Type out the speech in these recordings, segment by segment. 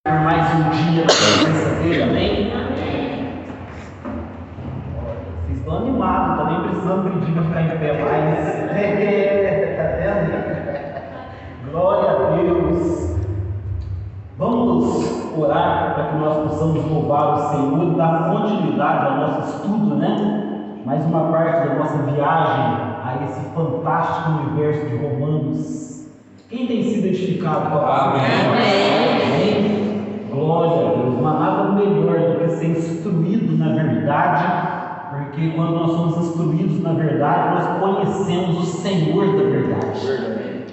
por mais um dia na presença dele, amém? Vocês estão animados, tá nem precisando pedir para ficar em pé mais. Tá vendo? Glória a Deus. Vamos orar para que nós possamos louvar o Senhor e dar continuidade ao nosso estudo, né? Mais uma parte da nossa viagem a esse fantástico universo de Romanos. Quem tem sido edificado com a palavra? Amém. Glória a Deus, não há nada melhor do que ser instruído na verdade, porque quando nós somos instruídos na verdade, nós conhecemos o Senhor da verdade.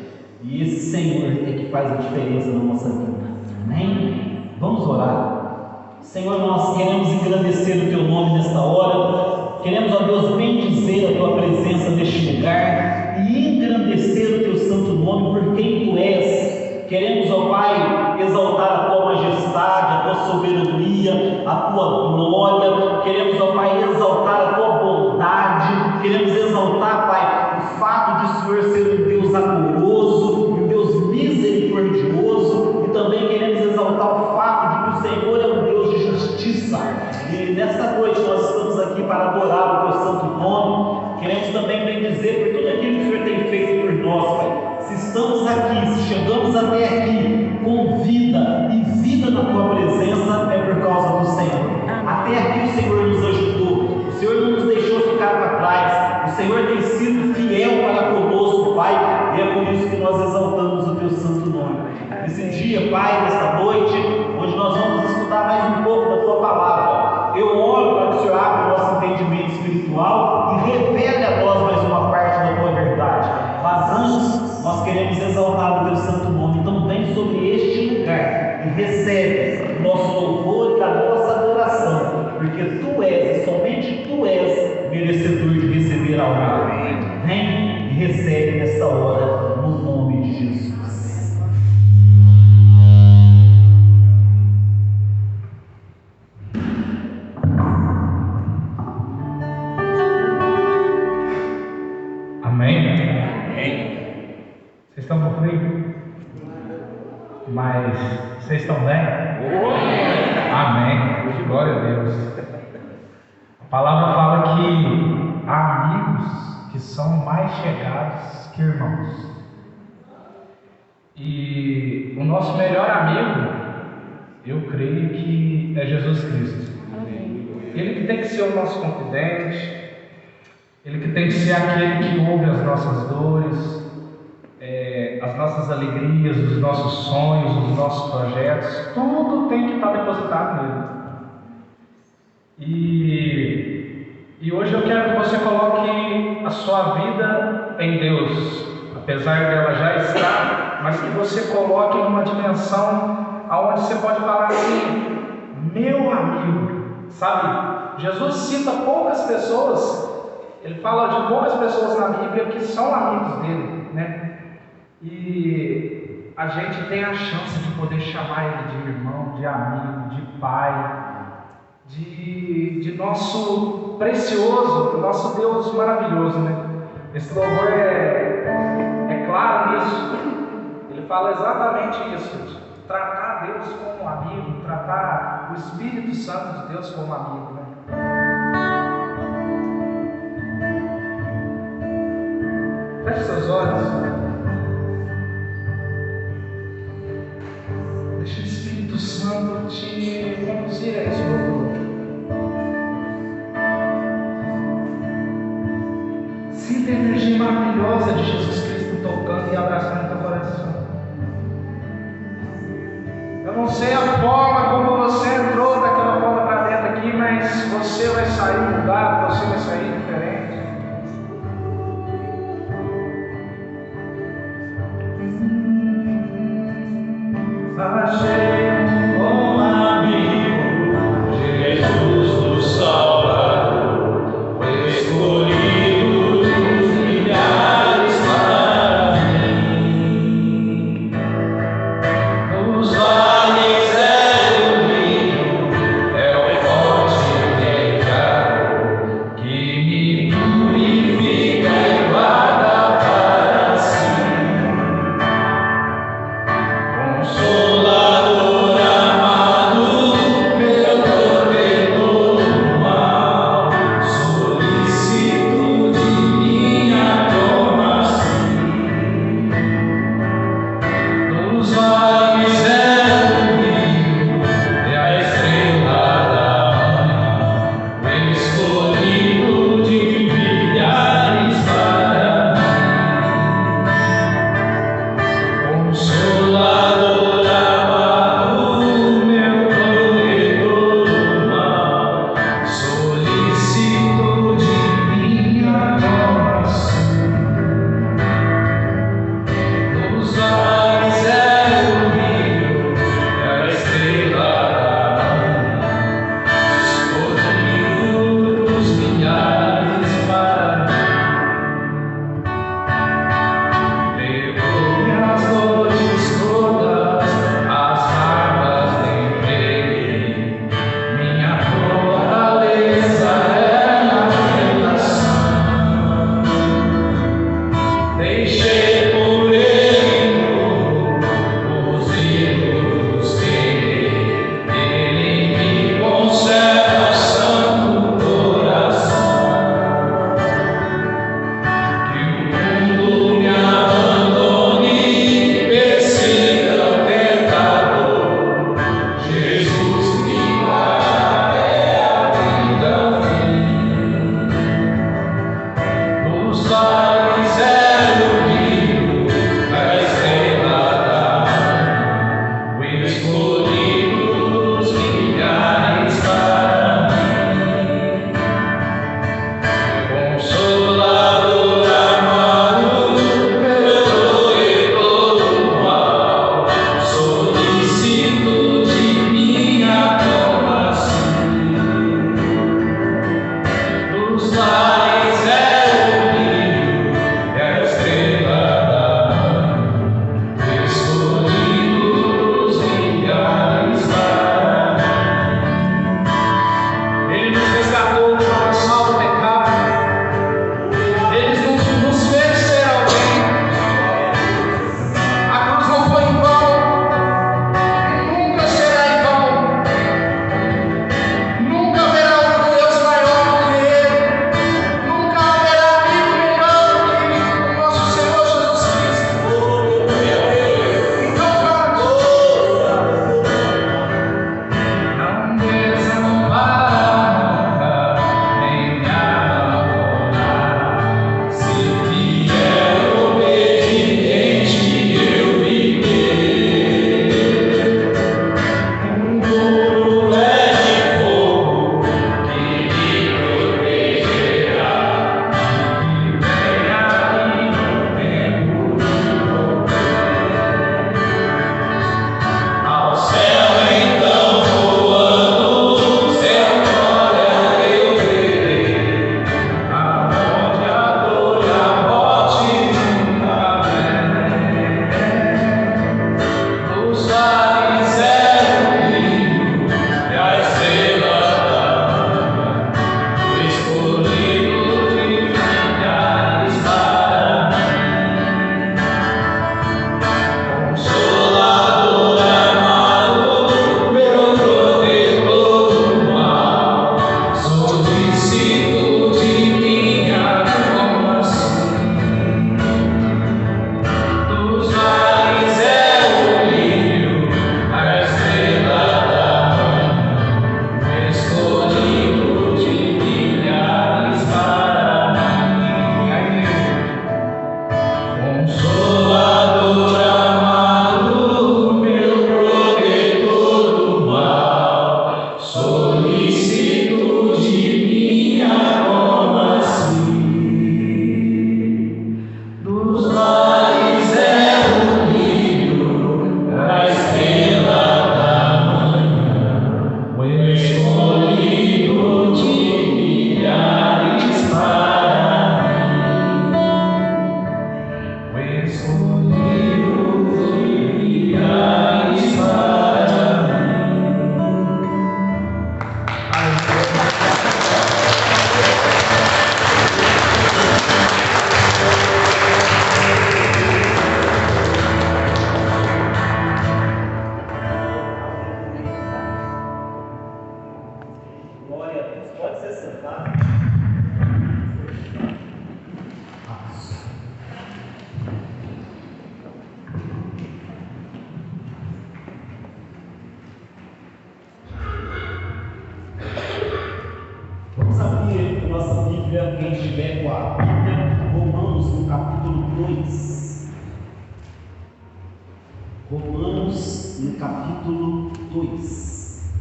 E esse Senhor é que faz a diferença na nossa vida. Amém? Vamos orar. Senhor, nós queremos engrandecer o Teu nome nesta hora, queremos, ó Deus, bendizer a Tua presença neste lugar e engrandecer o Teu santo nome por quem Tu és. Queremos, ó Pai, exaltar a Tua majestade, a Tua soberania, a Tua glória. Queremos, ó Pai, exaltar a Tua bondade. Queremos exaltar, Pai, o fato de o Senhor ser um Deus amoroso, um Deus misericordioso. E também queremos exaltar o fato de que o Senhor é um Deus de justiça. E nesta noite nós estamos aqui para adorar o Teu santo nome. Queremos também bendizer por tudo aquilo que o Senhor tem feito por nós, Pai. Se estamos aqui, se chegamos até aqui com vida e vida na Tua presença, é por causa do Senhor. Até aqui o Senhor nos ajudou, o Senhor não nos deixou ficar para trás, o Senhor tem sido fiel para conosco, Pai, e é por isso que nós exaltamos o Teu santo nome. Nesse dia, Pai, nesta noite, onde nós vamos estudar mais um pouco da Tua palavra, eu oro para que o Senhor abra o nosso entendimento espiritual e revele a nós mais uma parte da Tua verdade. Mas antes, nós queremos exaltar o Teu santo nome. Então vem sobre este lugar e recebe o nosso louvor e a nossa adoração, porque Tu és, e somente Tu és merecedor de receber a honra. Vem e recebe nesta hora, no nome de Jesus. Vocês estão com frio? Mas vocês estão bem? Amém. Glória a Deus. A palavra fala que há amigos que são mais chegados que irmãos. E o nosso melhor amigo, eu creio que é Jesus Cristo. Ele que tem que ser o nosso confidente, Ele que tem que ser aquele que ouve as nossas dores, as nossas alegrias, os nossos sonhos, os nossos projetos, tudo tem que estar depositado nele. E hoje eu quero que você coloque a sua vida em Deus, apesar dela já estar, mas que você coloque numa dimensão aonde você pode falar assim: meu amigo, sabe? Jesus cita poucas pessoas, ele fala de poucas pessoas na Bíblia que são amigos dele, né? E a gente tem a chance de poder chamar ele de irmão, de amigo, de pai, de nosso precioso, nosso Deus maravilhoso, né? Esse louvor é claro nisso. Ele fala exatamente isso: tratar Deus como amigo, tratar o Espírito Santo de Deus como amigo, né? Feche seus olhos. Deixa o Espírito Santo te conduzir a esse louvor. Sinta a energia maravilhosa de Jesus Cristo tocando e abraçando teu coração. Eu não sei a forma como você entrou daquela porta para dentro aqui, mas você vai sair mudado, você vai sair diferente. Achei um bom amigo, Jesus do Salvador, escolhido dos milhares para mim. Nos vales é o vinho, é o forte pecado que quem estiver com a Bíblia, Romanos no capítulo 2. Romanos no capítulo 2.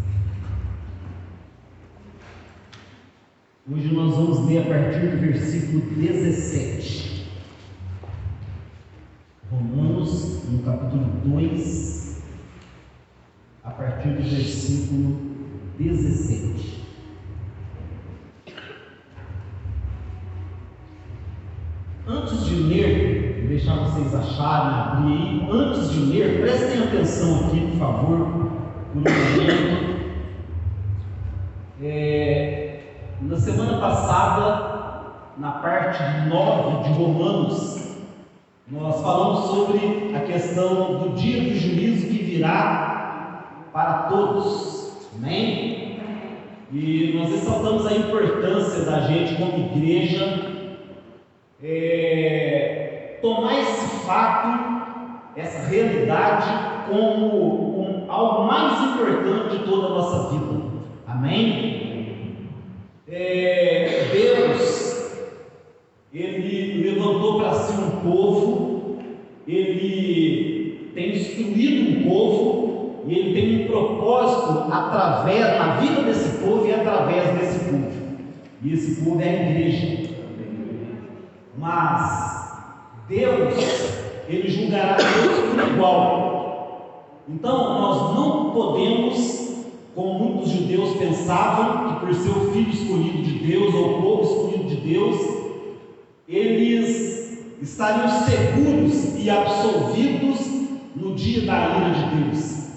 Hoje nós vamos ler a partir do versículo 17. Romanos no capítulo 2, a partir do versículo 17. Antes de ler, vou deixar vocês acharem, abrir aí. Antes de ler, prestem atenção aqui, por favor, por um momento. Na semana passada, na parte 9 de Romanos, nós falamos sobre a questão do dia do juízo que virá para todos. Amém? E nós ressaltamos a importância da gente, como igreja, tomar esse fato, essa realidade, como algo mais importante de toda a nossa vida. Amém? Deus, Ele levantou para si um povo, Ele tem instruído um povo, e Ele tem um propósito através, na vida desse povo e através desse povo. E esse povo é a igreja. Mas Deus, Ele julgará todos por igual. Então nós não podemos, como muitos judeus pensavam, que por ser o filho escolhido de Deus, ou o povo escolhido de Deus, eles estariam seguros e absolvidos no dia da ira de Deus.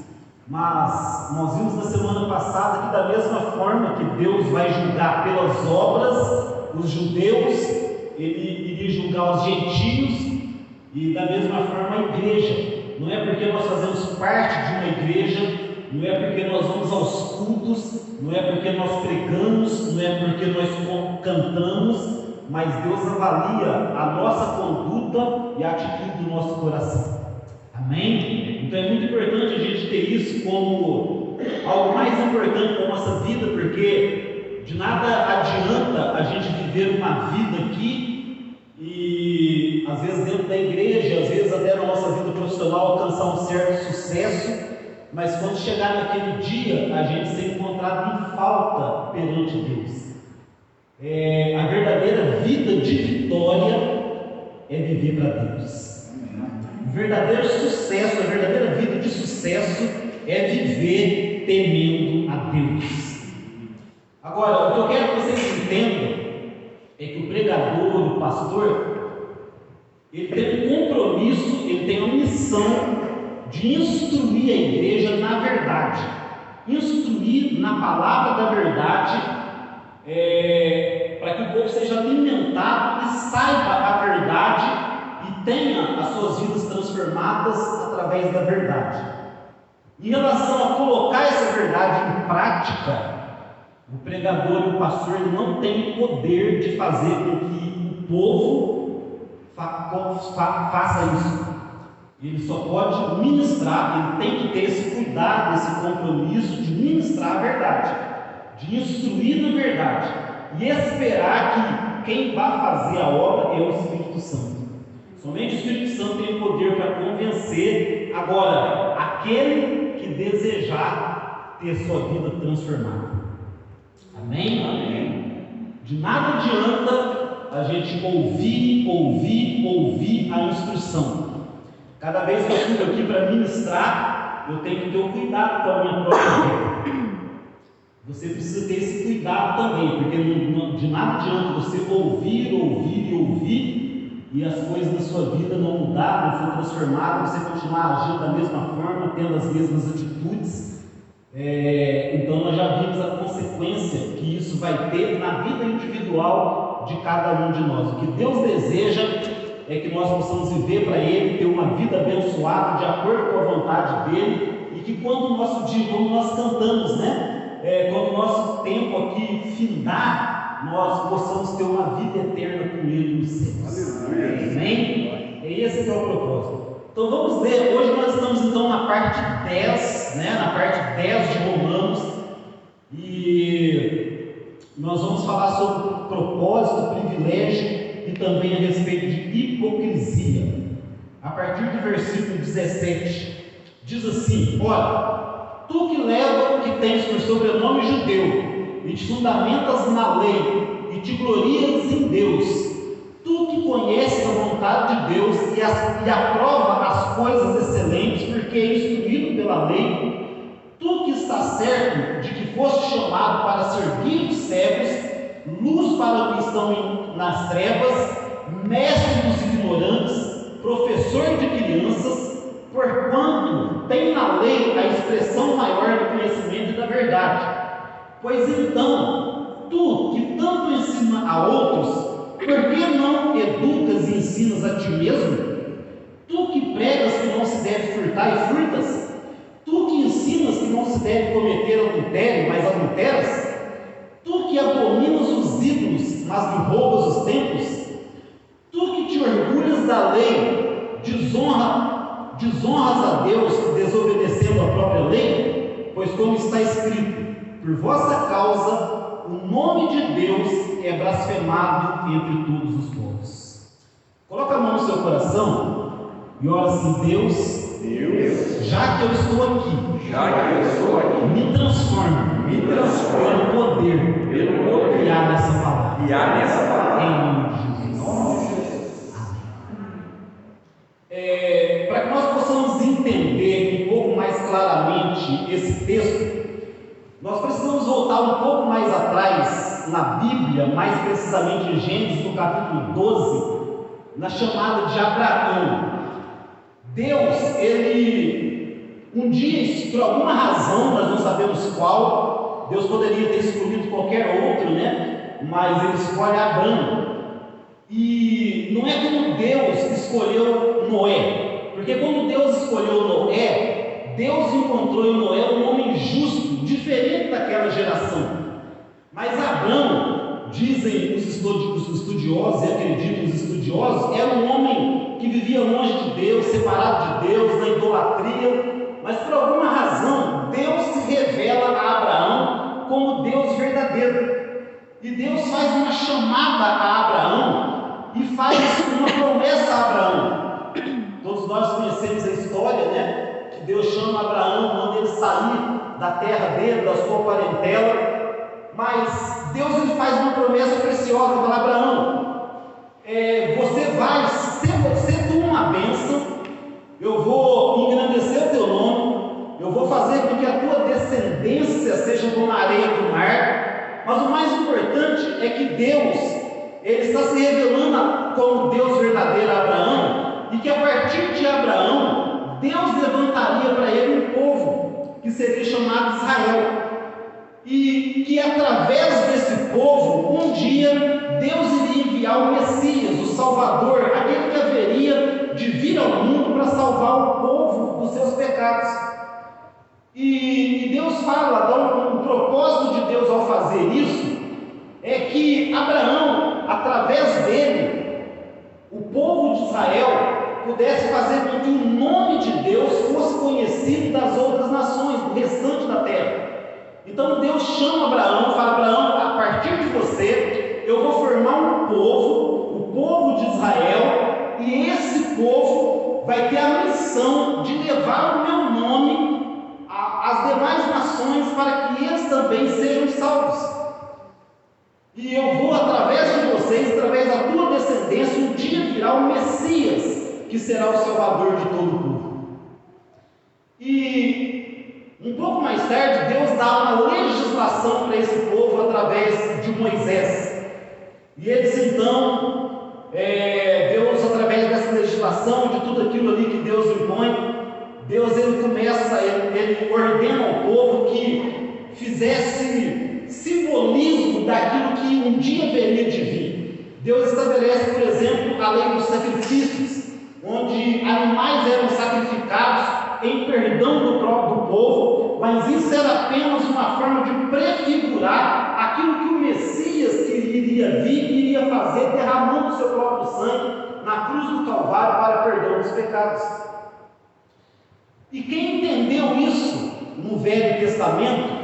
Mas nós vimos na semana passada que da mesma forma que Deus vai julgar pelas obras os judeus, Ele iria julgar os gentios, e da mesma forma a igreja. Não é porque nós fazemos parte de uma igreja, não é porque nós vamos aos cultos, não é porque nós pregamos, não é porque nós cantamos, mas Deus avalia a nossa conduta e a atitude do nosso coração. Amém? Então é muito importante a gente ter isso como algo mais importante da nossa vida, porque de nada adianta a gente viver uma vida aqui e às vezes dentro da igreja, às vezes até na nossa vida profissional alcançar um certo sucesso, mas quando chegar naquele dia a gente ser encontrado em falta perante Deus. A verdadeira vida de vitória é viver para Deus. O verdadeiro sucesso, a verdadeira vida de sucesso é viver temendo a Deus. Agora, o que eu quero que vocês entendam é que o pregador, o pastor, ele tem um compromisso, ele tem uma missão de instruir a igreja na verdade, instruir na palavra da verdade, para que o povo seja alimentado e saiba a verdade e tenha as suas vidas transformadas através da verdade. Em relação a colocar essa verdade em prática, o pregador e o pastor não tem o poder de fazer com que o povo faça isso. Ele só pode ministrar, ele tem que ter esse cuidado, esse compromisso de ministrar a verdade, de instruir na verdade e esperar que quem vai fazer a obra é o Espírito Santo. Somente o Espírito Santo tem o poder para convencer agora aquele que desejar ter sua vida transformada. Amém? Amém. De nada adianta a gente ouvir a instrução. Cada vez que eu subo aqui para ministrar, eu tenho que ter um cuidado com a minha própria vida. Você precisa ter esse cuidado também, porque de nada adianta você ouvir e as coisas na sua vida não mudar, não for transformar, você continuar agindo da mesma forma, tendo as mesmas atitudes. Então nós já vimos a consequência que isso vai ter na vida individual de cada um de nós. O que Deus deseja é que nós possamos viver para Ele, ter uma vida abençoada de acordo com a vontade dEle, e que quando o nosso dia, como nós cantamos, quando o nosso tempo aqui findar, nós possamos ter uma vida eterna com Ele nos céus. Amém? É esse que é o propósito. Então vamos ler, hoje nós estamos então na parte 10, na parte 10 de Romanos, e nós vamos falar sobre propósito, privilégio e também a respeito de hipocrisia. A partir do versículo 17, diz assim: olha, tu que leva o que tens por sobrenome judeu, e te fundamentas na lei, e te glorias em Deus, tu que conheces a vontade de Deus e aprova as coisas excelentes, porque é instruído pela lei, tu que estás certo de que foste chamado para servir os cegos, luz para os que estão nas trevas, mestre dos ignorantes, professor de crianças, porquanto tem na lei a expressão maior do conhecimento e da verdade. Pois então, tu que tanto ensina a outros, por que não educas e ensinas a ti mesmo? Tu que pregas que não se deve furtar e furtas? Tu que ensinas que não se deve cometer adultério, mas adulteras? Tu que abominas os ídolos, mas me roubas os templos? Tu que te orgulhas da lei, desonras a Deus, desobedecendo a própria lei? Pois como está escrito, por vossa causa o nome de Deus é blasfemado entre todos os povos. Coloca a mão no seu coração e ora assim: Deus, já que eu estou aqui, me transforme pelo poder criar nessa palavra. Em nome de Jesus. Para que nós possamos entender um pouco mais claramente esse texto, nós precisamos voltar um pouco mais atrás na Bíblia, mais precisamente em Gênesis, no capítulo 12, na chamada de Abraão. Deus, ele um dia, por alguma razão, nós não sabemos qual, Deus poderia ter escolhido qualquer outro, né? Mas ele escolhe Abraão. E não é como Deus escolheu Noé, porque quando Deus escolheu Noé, Deus encontrou em Noé um homem justo, diferente daquela geração. Mas Abraão, dizem os estudiosos e acreditam os estudiosos, era um homem que vivia longe de Deus, separado de Deus, na idolatria. Mas por alguma razão, Deus se revela a Abraão como Deus verdadeiro. E Deus faz uma chamada a Abraão e faz uma promessa a Abraão. Todos nós conhecemos a história, né? Que Deus chama Abraão, manda ele sair da terra dele, da sua parentela. Mas Deus ele faz uma promessa preciosa para Abraão: você vai ser tu uma bênção, eu vou engrandecer o teu nome, eu vou fazer com que a tua descendência seja como a areia do mar. Mas o mais importante é que Deus ele está se revelando como Deus verdadeiro a Abraão, e que a partir de Abraão Deus levantaria para ele um povo que seria chamado Israel, e que através desse povo um dia Deus iria enviar o Messias, o Salvador, aquele que haveria de vir ao mundo para salvar o povo dos seus pecados. E Deus fala, o propósito de Deus ao fazer isso é que Abraão, através dele, o povo de Israel pudesse fazer com que o nome de Deus fosse conhecido das outras nações, do restante da terra. Então Deus chama Abraão, fala: Abraão, a partir de você, eu vou formar um povo, o povo de Israel, e esse povo vai ter a missão de levar o meu nome às demais nações, para que eles também sejam salvos. E eu vou, através de vocês, através da tua descendência, um dia virá o Messias, que será o Salvador de todo o povo. E um pouco mais tarde, Deus dá uma legislação para esse povo através de Moisés. E eles então, Deus, através dessa legislação, de tudo aquilo ali que Deus impõe, Deus ele começa, ele ordena ao povo que fizesse simbolismo daquilo que um dia haveria de vir. Deus estabelece, por exemplo, a lei dos sacrifícios, onde animais eram sacrificados em perdão do povo, mas isso era apenas uma forma de prefigurar aquilo que o Messias que iria vir, iria fazer, derramando o seu próprio sangue na cruz do Calvário para perdão dos pecados. E quem entendeu isso no Velho Testamento,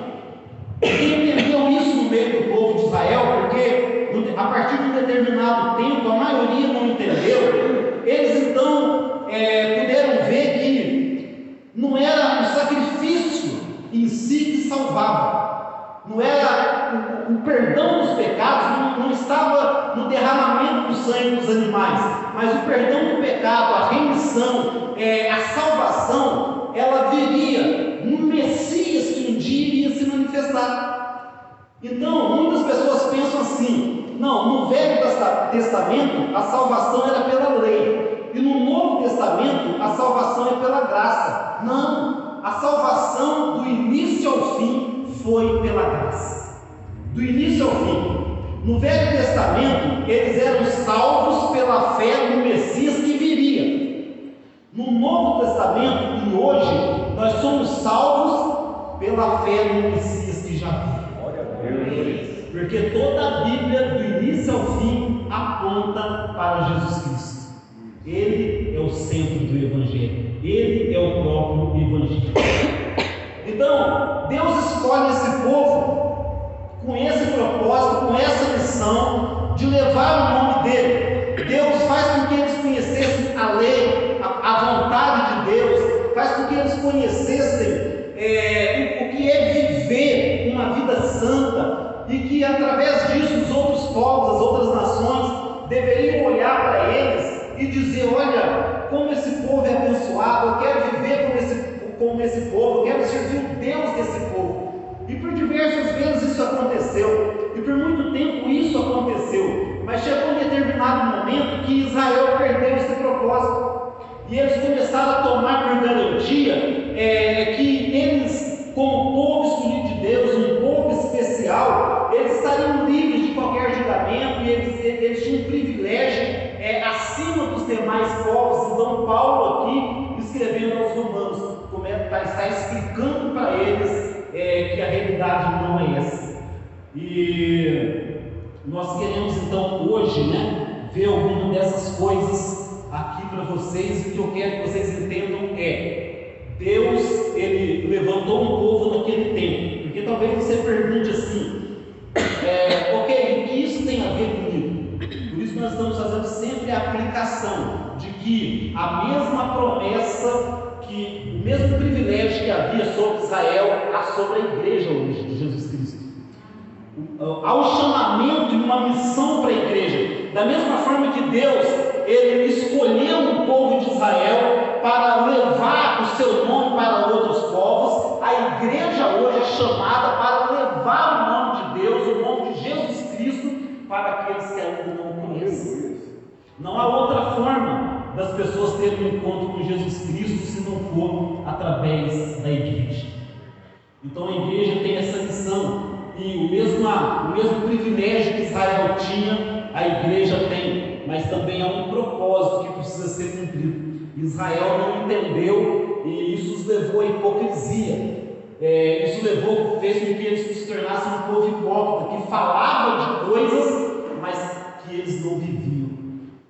quem entendeu isso no meio do povo de Israel, porque a partir de um determinado tempo, a maioria não entendeu, eles então puderam ver que não era o sacrifício em si que salvava, não era o perdão dos pecados, não estava no derramamento do sangue dos animais, mas o perdão do pecado, a remissão, a salvação, ela viria no Messias que um dia iria se manifestar. Então, muitas pessoas pensam assim: não, no Velho Testamento a salvação era pela lei, e no Novo Testamento a salvação é pela graça. Não, a salvação do início ao fim foi pela graça, do início ao fim. No Velho Testamento eles eram salvos pela fé no Messias que viria. No Novo Testamento e hoje nós somos salvos pela fé no Messias que já vive. Porque toda a Bíblia, do início ao fim, aponta para Jesus Cristo. Ele é o centro do Evangelho. Ele é o próprio Evangelho. Então, Deus escolhe esse povo com esse propósito, com essa missão de levar o nome dele. Deus faz com que eles conhecessem a lei, a vontade de Deus, faz com que eles conhecessem o que é viver uma vida santa, e que através disso os outros povos, as outras nações deveriam olhar para eles e dizer: olha, como esse povo é abençoado, eu quero viver como esse povo, eu quero servir o Deus desse povo. E por diversas vezes isso aconteceu, e por muito tempo isso aconteceu, mas chegou um determinado momento que Israel perdeu esse propósito, e eles começaram a tomar por garantia que eles, como povo escolhido de Deus, um povo especial, eles estariam livres de qualquer julgamento, e eles tinham um privilégio acima dos demais povos. Então Paulo aqui, escrevendo aos Romanos, está explicando para eles que a realidade não é essa. E nós queremos então hoje, ver alguma dessas coisas aqui para vocês, e o que eu quero que vocês entendam Deus, ele levantou um povo naquele tempo, porque talvez você pergunte assim, ok, o que isso tem a ver comigo? Por isso nós estamos fazendo sempre a aplicação de que a mesma promessa, que o mesmo privilégio que havia sobre Israel, há sobre a igreja hoje de Jesus Cristo. Há um chamamento e uma missão para a igreja, da mesma forma que Deus, ele escolheu o povo de Israel para levar o seu nome para outros povos. A igreja hoje é chamada para levar o nome de Deus, o nome de Jesus Cristo, para aqueles que ainda não o conhecem. Não há outra forma das pessoas terem um encontro com Jesus Cristo se não for através da igreja. Então a igreja tem essa missão, e o mesmo privilégio que Israel tinha, a igreja tem, mas também há um propósito que precisa ser cumprido. Israel não entendeu, e isso os levou à hipocrisia. Isso fez com que eles se tornassem um povo hipócrita, que falava de coisas, mas que eles não viviam.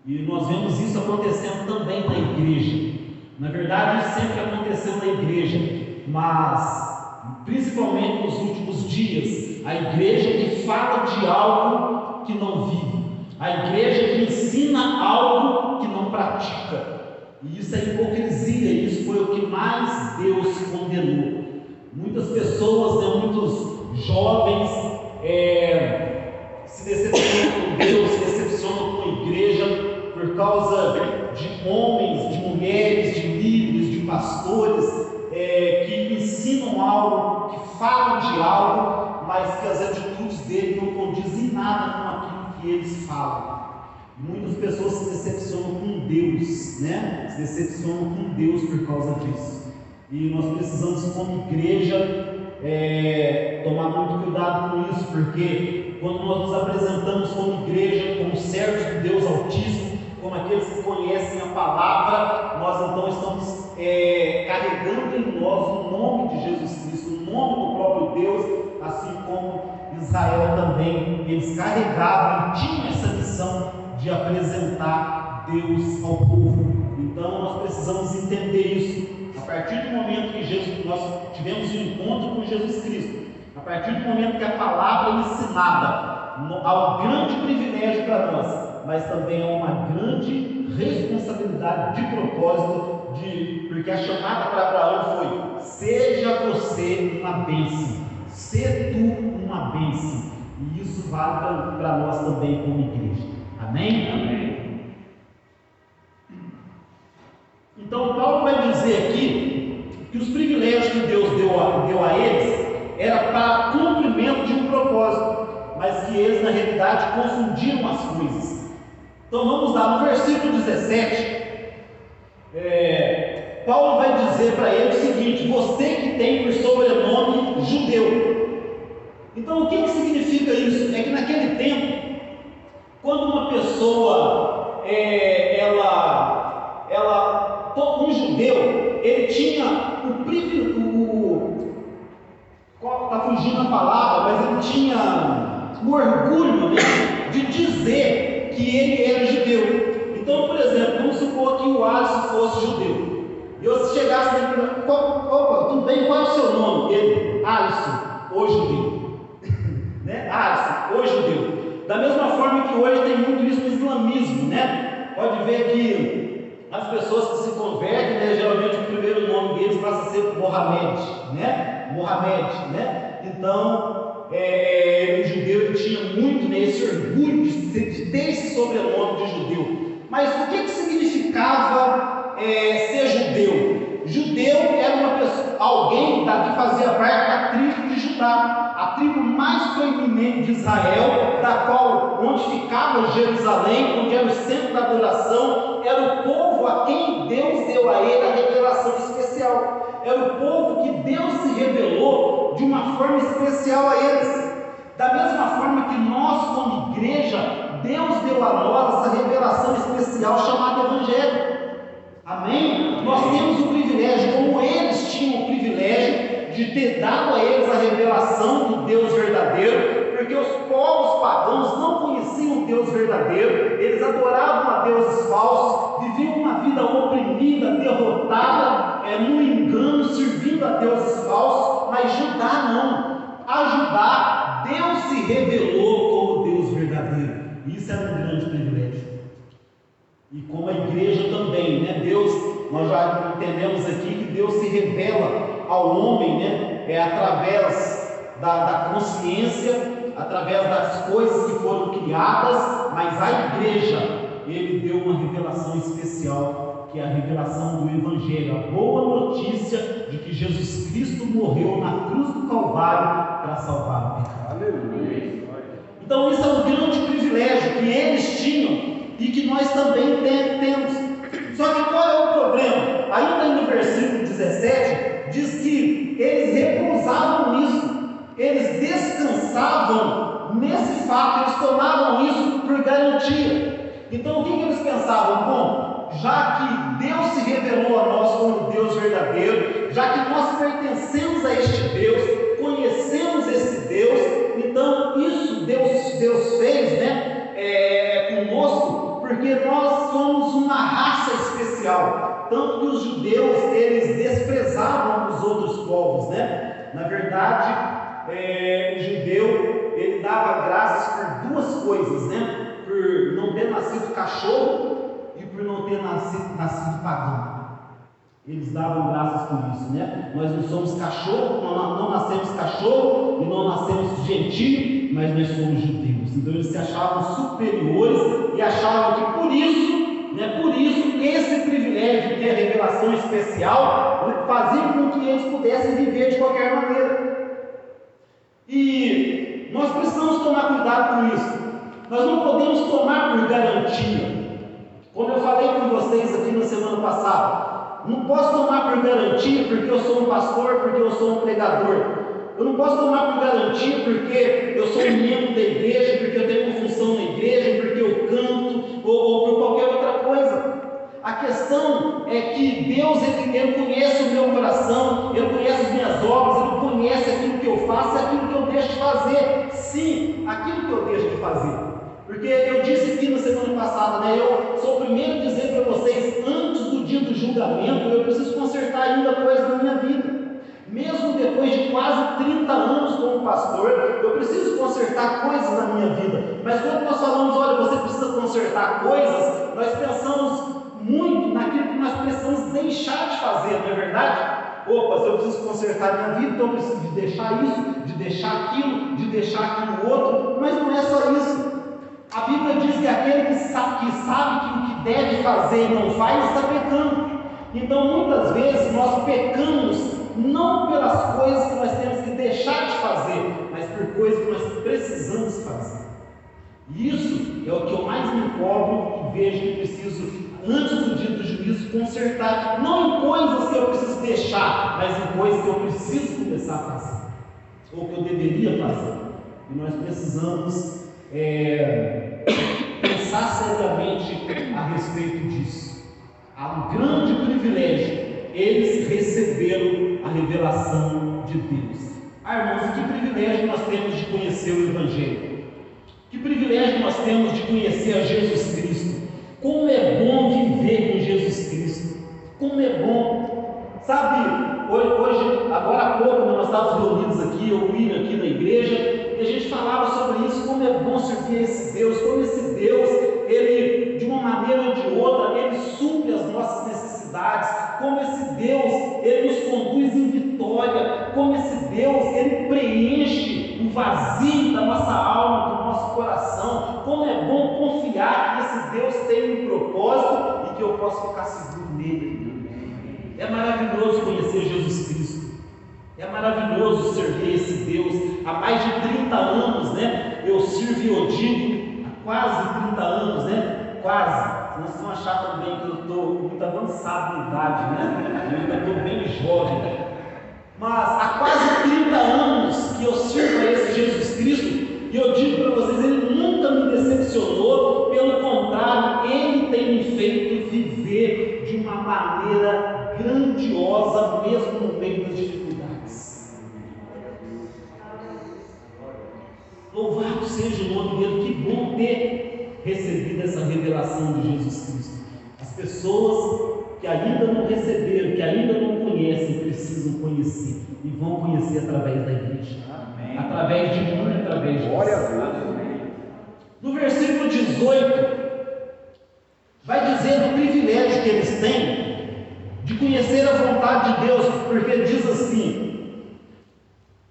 E nós vemos isso acontecendo também na igreja. Na verdade, isso sempre aconteceu na igreja, mas principalmente nos últimos dias, a igreja que fala de algo que não vive, a igreja que ensina algo que não pratica. E isso é hipocrisia, e isso foi o que mais Deus condenou. Muitas pessoas, muitos jovens se decepcionam com Deus, se decepcionam com a igreja por causa de homens, de mulheres, de líderes, de pastores que ensinam algo, que falam de algo, mas que as atitudes dele não condizem nada com aquilo que eles falam. Muitas pessoas se decepcionam com Deus, se decepcionam com Deus por causa disso. E nós precisamos, como igreja, tomar muito cuidado com isso, porque quando nós nos apresentamos como igreja, como servos de Deus Altíssimo, como aqueles que conhecem a palavra, nós então estamos carregando em nós o nome de Jesus Cristo, o nome do próprio Deus, assim como Israel também, eles carregavam e tinham essa missão de apresentar Deus ao povo. Então nós precisamos entender isso. A partir do momento que nós tivemos um encontro com Jesus Cristo, a partir do momento que a palavra é ensinada, há um grande privilégio para nós, mas também há uma grande responsabilidade de propósito, porque a chamada para Abraão foi: seja você uma bênção, se tu uma bênção, e isso vale para nós também como igreja. Amém? Amém. Então Paulo vai dizer aqui que os privilégios que Deus deu a eles era para cumprimento de um propósito, mas que eles na realidade confundiram as coisas. Então vamos lá, no versículo 17, Paulo vai dizer para ele o seguinte: você que tem por sobrenome judeu. Então o que significa isso? É que naquele tempo, quando uma pessoa, um judeu, ele tinha o privilégio, está fugindo a palavra, mas ele tinha o orgulho, né, de dizer que ele era judeu. Então, por exemplo, vamos supor que o Alisson fosse judeu, e eu chegasse nele e falasse: opa, tudo bem, qual é o seu nome? Ele: Alisson, o judeu. Né? Alisson, o judeu. Da mesma forma que hoje tem muito isso no islamismo, né? Pode ver que as pessoas que se convertem, né, geralmente o primeiro nome deles passa a ser Mohamed, né? Mohamed, né? Então, o judeu ele tinha muito, né, esse orgulho de ter esse sobrenome de judeu. Mas o que significava ser judeu? Judeu era uma pessoa, alguém que fazia parte da tribo de Judá, a tribo mais proeminente de Israel, onde ficava Jerusalém, onde era o centro da adoração. Era o povo a quem Deus deu a ele a revelação especial. Era o povo que Deus se revelou de uma forma especial a eles. Da mesma forma que nós, como igreja, Deus deu a nós essa revelação especial chamada Evangelho. Amém? Nós temos o privilégio, como eles tinham o privilégio de ter dado a eles a revelação do Deus verdadeiro, porque os povos pagãos não conheciam o Deus verdadeiro, eles adoravam a deuses falsos, viviam uma vida oprimida, derrotada, no engano, servindo a deuses falsos. Mas Judá não. A Judá, Deus se revelou como Deus verdadeiro. Isso era um grande privilégio. E como a igreja também, né? Nós já entendemos aqui que Deus se revela ao homem, né? Através da consciência, através das coisas que foram criadas, mas à igreja Ele deu uma revelação especial, que é a revelação do Evangelho, a boa notícia de que Jesus Cristo morreu na cruz do Calvário para salvar o pecado. Aleluia. Então isso é um grande privilégio que eles tinham e que nós também temos. Só que qual é o problema? Ainda no versículo 17 diz que eles repousavam nisso, eles descansavam nesse fato, eles tomavam isso por garantia. Então o que eles pensavam? Bom, já que Deus se revelou a nós como Deus verdadeiro, já que nós pertencemos a este Deus, conhecemos esse Deus, então isso Deus fez, né, conosco, porque nós somos uma raça especial. Tanto que os judeus, eles desprezavam os outros povos, né? Na verdade, o judeu, ele dava graças por duas coisas, né? Por não ter nascido cachorro e por não ter nascido pagão. Eles davam graças por isso, né? Nós não somos cachorro, não nascemos cachorro e não nascemos gentio, mas nós somos judeus. Então eles se achavam superiores e achavam que por isso esse privilégio de ter a revelação especial fazia com que eles pudessem viver de qualquer maneira. E nós precisamos tomar cuidado com isso. Nós não podemos tomar por garantia. Como eu falei com vocês aqui na semana passada, não posso tomar por garantia porque eu sou um pastor, porque eu sou um pregador. Eu não posso tomar por garantia porque eu sou um membro da igreja, porque eu tenho uma função na igreja, porque eu canto, ou por qualquer outra coisa. A questão é que Deus, ele conhece o meu coração, Ele conhece as minhas obras, Ele conhece aquilo que eu faço e aquilo que eu deixo de fazer. Sim, aquilo que eu deixo de fazer. Porque eu disse aqui na semana passada, né? Eu sou o primeiro a dizer para vocês, antes do dia do julgamento, eu preciso consertar ainda coisas na minha vida. Mesmo depois de quase 30 anos como pastor, pastor, eu preciso consertar coisas na minha vida. Mas quando nós falamos, olha, você precisa consertar coisas, nós pensamos muito naquilo que nós precisamos deixar de fazer, não é verdade? Opa, se eu preciso consertar minha vida, então eu preciso de deixar isso, de deixar aquilo outro, mas não é só isso. A Bíblia diz que aquele que sabe que o que deve fazer e não faz, está pecando. Então muitas vezes nós pecamos não pelas coisas que nós temos que deixar de fazer, mas por coisas que nós precisamos fazer. E isso é o que eu mais me cobro e vejo que preciso, antes do dia do juízo, consertar, não em coisas que eu preciso deixar, mas em coisas que eu preciso começar a fazer, ou que eu deveria fazer. E nós precisamos pensar seriamente a respeito disso. Há um grande privilégio, eles receberam a revelação de Deus. Irmãos, que privilégio nós temos de conhecer o Evangelho, que privilégio nós temos de conhecer a Jesus Cristo. Como é bom viver com Jesus Cristo, como é bom, sabe, hoje agora há pouco, nós estávamos reunidos aqui, eu vim aqui na igreja, e a gente falava sobre isso, como é bom servir a esse Deus, como esse Deus, ele, de uma maneira ou de outra, ele supre as nossas necessidades, como esse Deus, ele nos conduz em vitória, como esse Deus, ele preenche o vazio da nossa alma, do nosso coração, como é bom confiar que esse Deus tem um propósito e que eu posso ficar seguro nele. É maravilhoso conhecer Jesus Cristo. É maravilhoso servir esse Deus. Há mais de 30 anos, né? Eu sirvo e eu digo, há quase 30 anos, né? Quase. Senão vocês vão achar também que eu estou muito avançado na idade, né? Eu ainda estou bem jovem. Mas há quase 30 anos que eu sirvo a esse Jesus Cristo, e eu digo para vocês, ele nunca me decepcionou, pelo contrário, ele tem me feito viver de uma maneira grandiosa, mesmo no meio das dificuldades. Louvado seja o nome dele, que bom ter recebido essa revelação de Jesus Cristo. As pessoas que ainda não receberam, que ainda não conhecem, precisam conhecer, e vão conhecer através da igreja. Amém. Através de mim, através de glória você. a Deus. No versículo 18, vai dizer do privilégio que eles têm de conhecer a vontade de Deus, porque diz assim: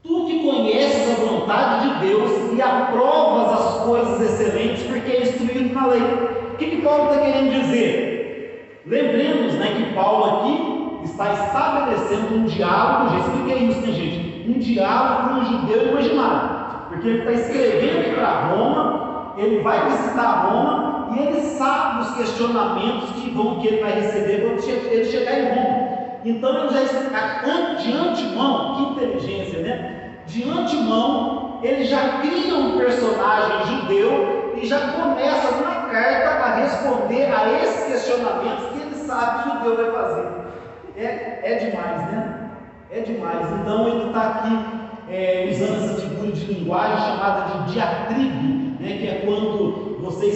tu que conheces a vontade de Deus e aprovas as coisas excelentes, porque é instruído na lei. O que Paulo está querendo dizer? Lembremos, né, que Paulo aqui está estabelecendo um diálogo, já expliquei isso, né, gente? Um diálogo com um judeu imaginário, porque ele está escrevendo para Roma, ele vai visitar Roma, e ele sabe os questionamentos que ele vai receber quando ele chegar em Roma. Então ele já está de antemão, que inteligência, né? De antemão, ele já cria um personagem judeu e já começa uma carta a responder a esses questionamentos que ele sabe que o judeu vai fazer. É demais, né? É demais. Então ele está aqui usando essa figura de linguagem chamada de diatribe, né? Que é quando você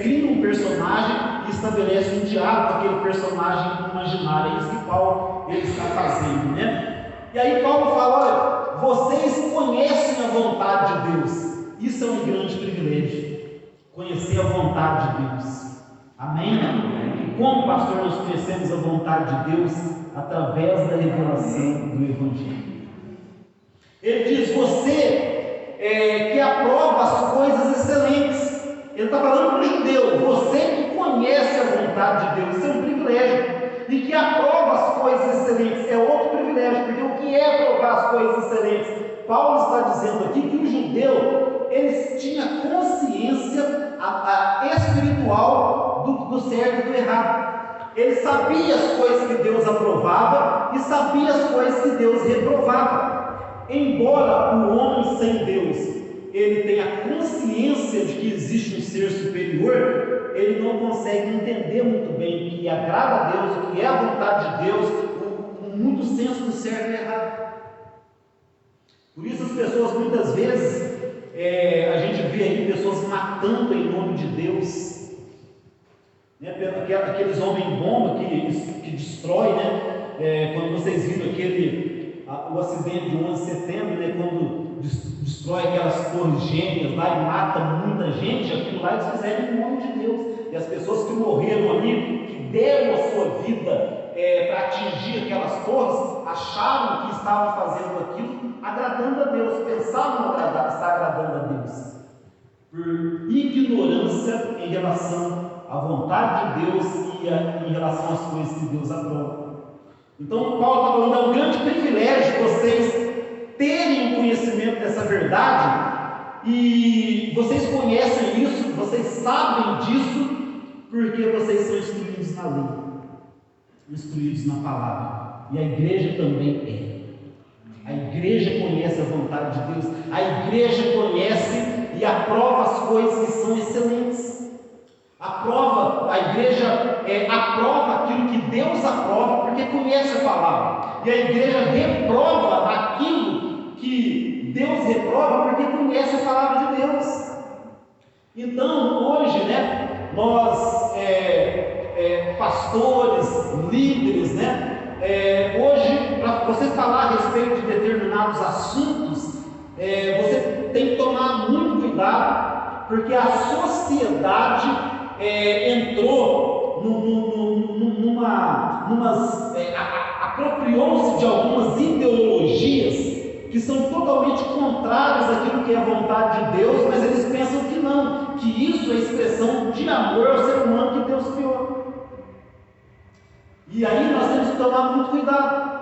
cria um personagem e estabelece um diálogo com aquele personagem imaginário. É isso que Paulo ele está fazendo, né? E aí Paulo fala: olha, vocês conhecem a vontade de Deus. Isso é um grande privilégio, conhecer a vontade de Deus. Amém? E como, pastor, nós conhecemos a vontade de Deus? Através da revelação do Evangelho. Ele diz: você que aprova as coisas excelentes. Ele está falando para o judeu: você que conhece a vontade de Deus, isso é um privilégio. E que aprova as coisas excelentes é outro privilégio, porque o que é aprovar as coisas excelentes? Paulo está dizendo aqui que o judeu, ele tinha consciência espiritual do certo e do errado. Ele sabia as coisas que Deus aprovava e sabia as coisas que Deus reprovava. Embora o homem sem Deus ele tenha consciência de que existe um ser superior, ele não consegue entender muito bem o que agrada a Deus, o que é a vontade de Deus, muito senso do certo e errado. Por isso as pessoas muitas vezes, a gente vê aí pessoas matando em nome de Deus, né? Aqueles homens-bomba que destrói, né? Quando vocês viram o acidente de 11 de setembro, né? Quando destrói torres gêmeas lá e mata muita gente, aquilo lá eles fizeram em nome de Deus. E as pessoas que morreram ali, que deram a sua vida para atingir aquelas torres, acharam que estavam fazendo aquilo agradando a Deus, pensavam estar agradando a Deus, por ignorância em relação à vontade de Deus e em relação às coisas que Deus aprova. Então Paulo está falando, é um grande privilégio vocês terem o conhecimento dessa verdade, e vocês conhecem isso, vocês sabem disso, porque vocês são instruídos na lei, instruídos na palavra, e a igreja também é. A igreja conhece a vontade de Deus, a igreja conhece e aprova as coisas que são excelentes. A igreja aprova aquilo que Deus aprova, porque conhece a palavra, e a igreja reprova aquilo que Deus reprova, porque conhece a palavra de Deus. Então, hoje, nós, pastores, líderes, hoje, para você falar a respeito de determinados assuntos, você tem que tomar muito cuidado, porque a sociedade entrou apropriou-se de algumas ideologias que são totalmente contrárias àquilo que é a vontade de Deus, mas eles pensam que não, que isso é expressão de amor ao ser humano que Deus criou. E aí nós temos que tomar muito cuidado.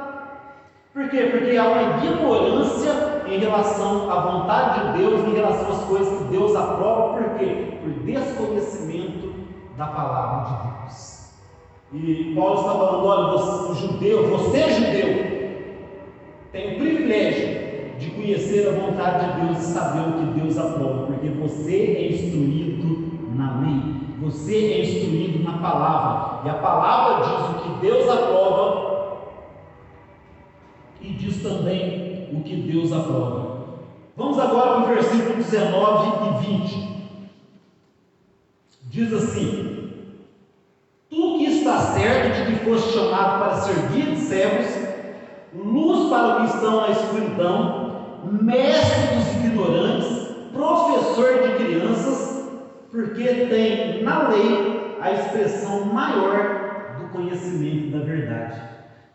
Por quê? Porque há uma ignorância em relação à vontade de Deus, em relação às coisas que Deus aprova. Por quê? Por desconhecimento da palavra de Deus. E Paulo está falando, olha, você judeu, tem o privilégio de conhecer a vontade de Deus e saber o que Deus aprova, porque você é instruído na lei, você é instruído na palavra, e a palavra diz o que Deus aprova e diz também o que Deus aprova. Vamos agora para o versículo 19 e 20. Diz assim: tu que estás certo de que foste chamado para ser guia de cegos, luz para os que estão na escuridão, mestre dos ignorantes, professor de crianças, porque tem na lei a expressão maior do conhecimento da verdade.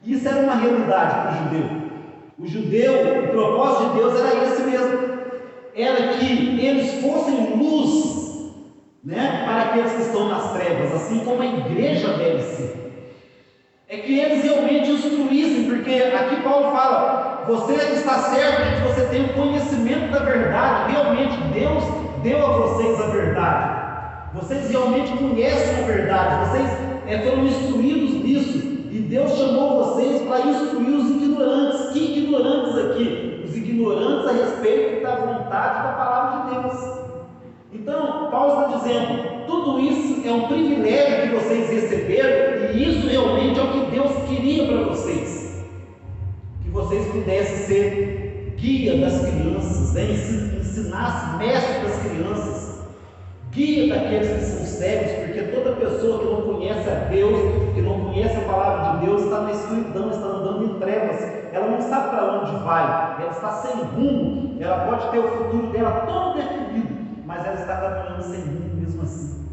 Isso era uma realidade para o judeu. O judeu, o propósito de Deus era esse mesmo, era que eles fossem luz, para aqueles que estão nas trevas, assim como a igreja deve ser. É que eles realmente instruíssem, porque aqui Paulo fala, você está certo de que você tem o conhecimento da verdade, realmente Deus deu a vocês a verdade, vocês realmente conhecem a verdade, vocês foram instruídos nisso, e Deus chamou vocês para instruir os ignorantes. Que ignorantes aqui? Os ignorantes a respeito da vontade da palavra de Deus. Então, Paulo está dizendo, tudo isso é um privilégio que vocês receberam, e isso realmente é o que Deus queria para vocês, que vocês pudessem ser guia das crianças, ensinasse, mestre das crianças, guia daqueles que são cegos, porque toda pessoa que não conhece a Deus, que não conhece a palavra de Deus, está na escuridão, está andando em trevas, ela não sabe para onde vai, ela está sem rumo, ela pode ter o futuro dela todo definido, mas ela está caminhando sem rumo mesmo assim.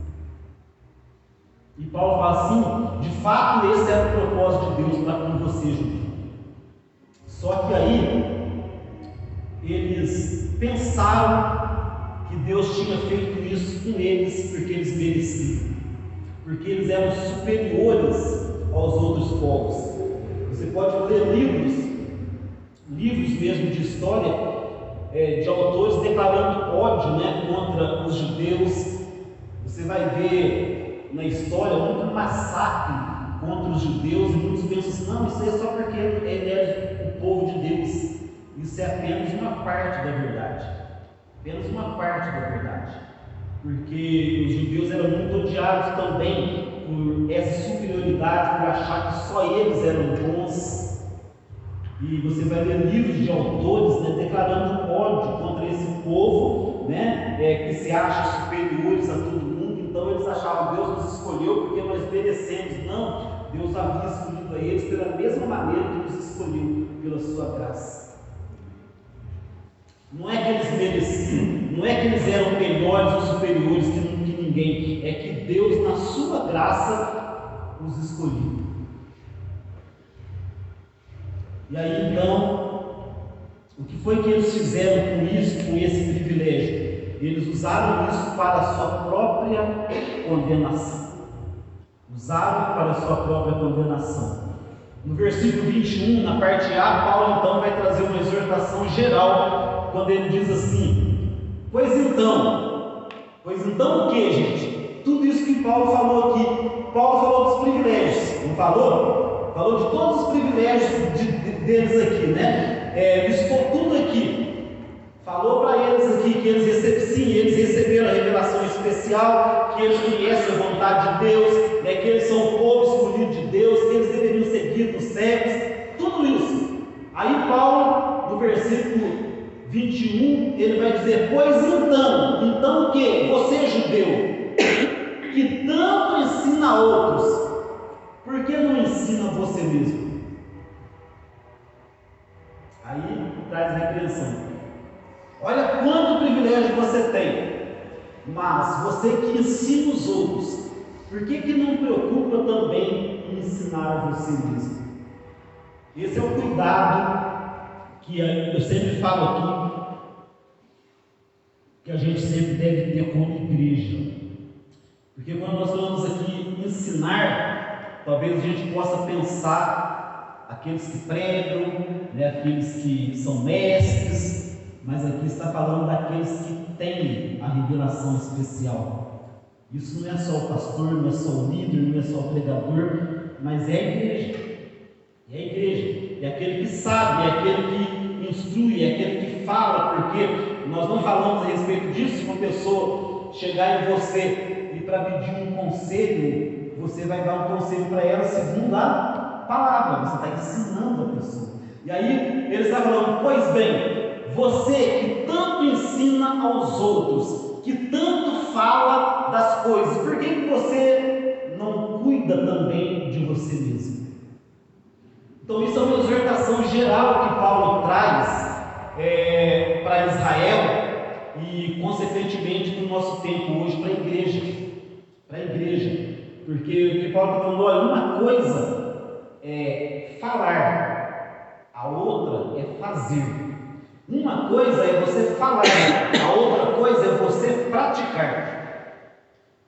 E Paulo fala assim, de fato esse era o propósito de Deus para com você, judeu. Só que aí eles pensaram que Deus tinha feito isso com eles porque eles mereciam, porque eles eram superiores aos outros povos. Você pode ler livros mesmo de história, de autores declarando ódio contra os judeus. Você vai ver na história muito massacre contra os judeus, e muitos pensam assim, não, isso é só porque ele é o povo de Deus. Isso é apenas uma parte da verdade, apenas uma parte da verdade, porque os judeus eram muito odiados também por essa superioridade, por achar que só eles eram bons. E você vai ver livros de autores declarando ódio contra esse povo, que se acha superiores a todo mundo. Então eles achavam, Deus nos escolheu porque nós merecemos. Não, Deus havia escolhido a eles pela mesma maneira que nos escolheu, pela sua graça. Não é que eles mereciam, não é que eles eram melhores ou superiores que ninguém, é que Deus, na sua graça, os escolheu. E aí então, o que foi que eles fizeram com isso, com esse privilégio? Eles usaram isso para a sua própria condenação. Usaram para a sua própria condenação. No versículo 21, na parte A, Paulo então vai trazer uma exortação geral, quando ele diz assim: pois então o que, gente? Tudo isso que Paulo falou aqui, Paulo falou dos privilégios, não falou? Falou de todos os privilégios deles aqui, né? Listou tudo aqui. Falou para eles aqui que eles receberam a revelação especial, que eles conhecem a vontade de Deus, né, que eles são o povo escolhido de Deus, que eles deveriam seguir dos cegos, tudo isso. Aí Paulo, no versículo 21, ele vai dizer: pois então o que? Você, judeu, que tanto ensina outros, por que não ensina você mesmo? Aí traz a repreensão. Olha quanto privilégio você tem, mas você que ensina os outros, por que não preocupa também em ensinar você mesmo? Esse é o cuidado que eu sempre falo aqui, que a gente sempre deve ter como igreja. Porque quando nós falamos aqui ensinar, talvez a gente possa pensar aqueles que pregam, né, aqueles que são mestres, mas aqui está falando daqueles que têm a revelação especial. Isso não é só o pastor, não é só o líder, não é só o pregador, mas é a igreja. É a igreja, é aquele que sabe, é aquele que instrui, é aquele que fala, porque nós não falamos a respeito disso. Se uma pessoa chegar em você e para pedir um conselho, você vai dar um conselho para ela segundo a palavra, você está ensinando a pessoa. E aí ele está falando: pois bem, você que tanto ensina aos outros, que tanto fala das coisas, por que você não cuida também de você mesmo? Então isso é uma exortação geral que Paulo traz para Israel e consequentemente no nosso tempo hoje para a igreja, porque o que Paulo está falando: olha, uma coisa é falar, a outra é fazer. Uma coisa é você falar, a outra coisa é você praticar.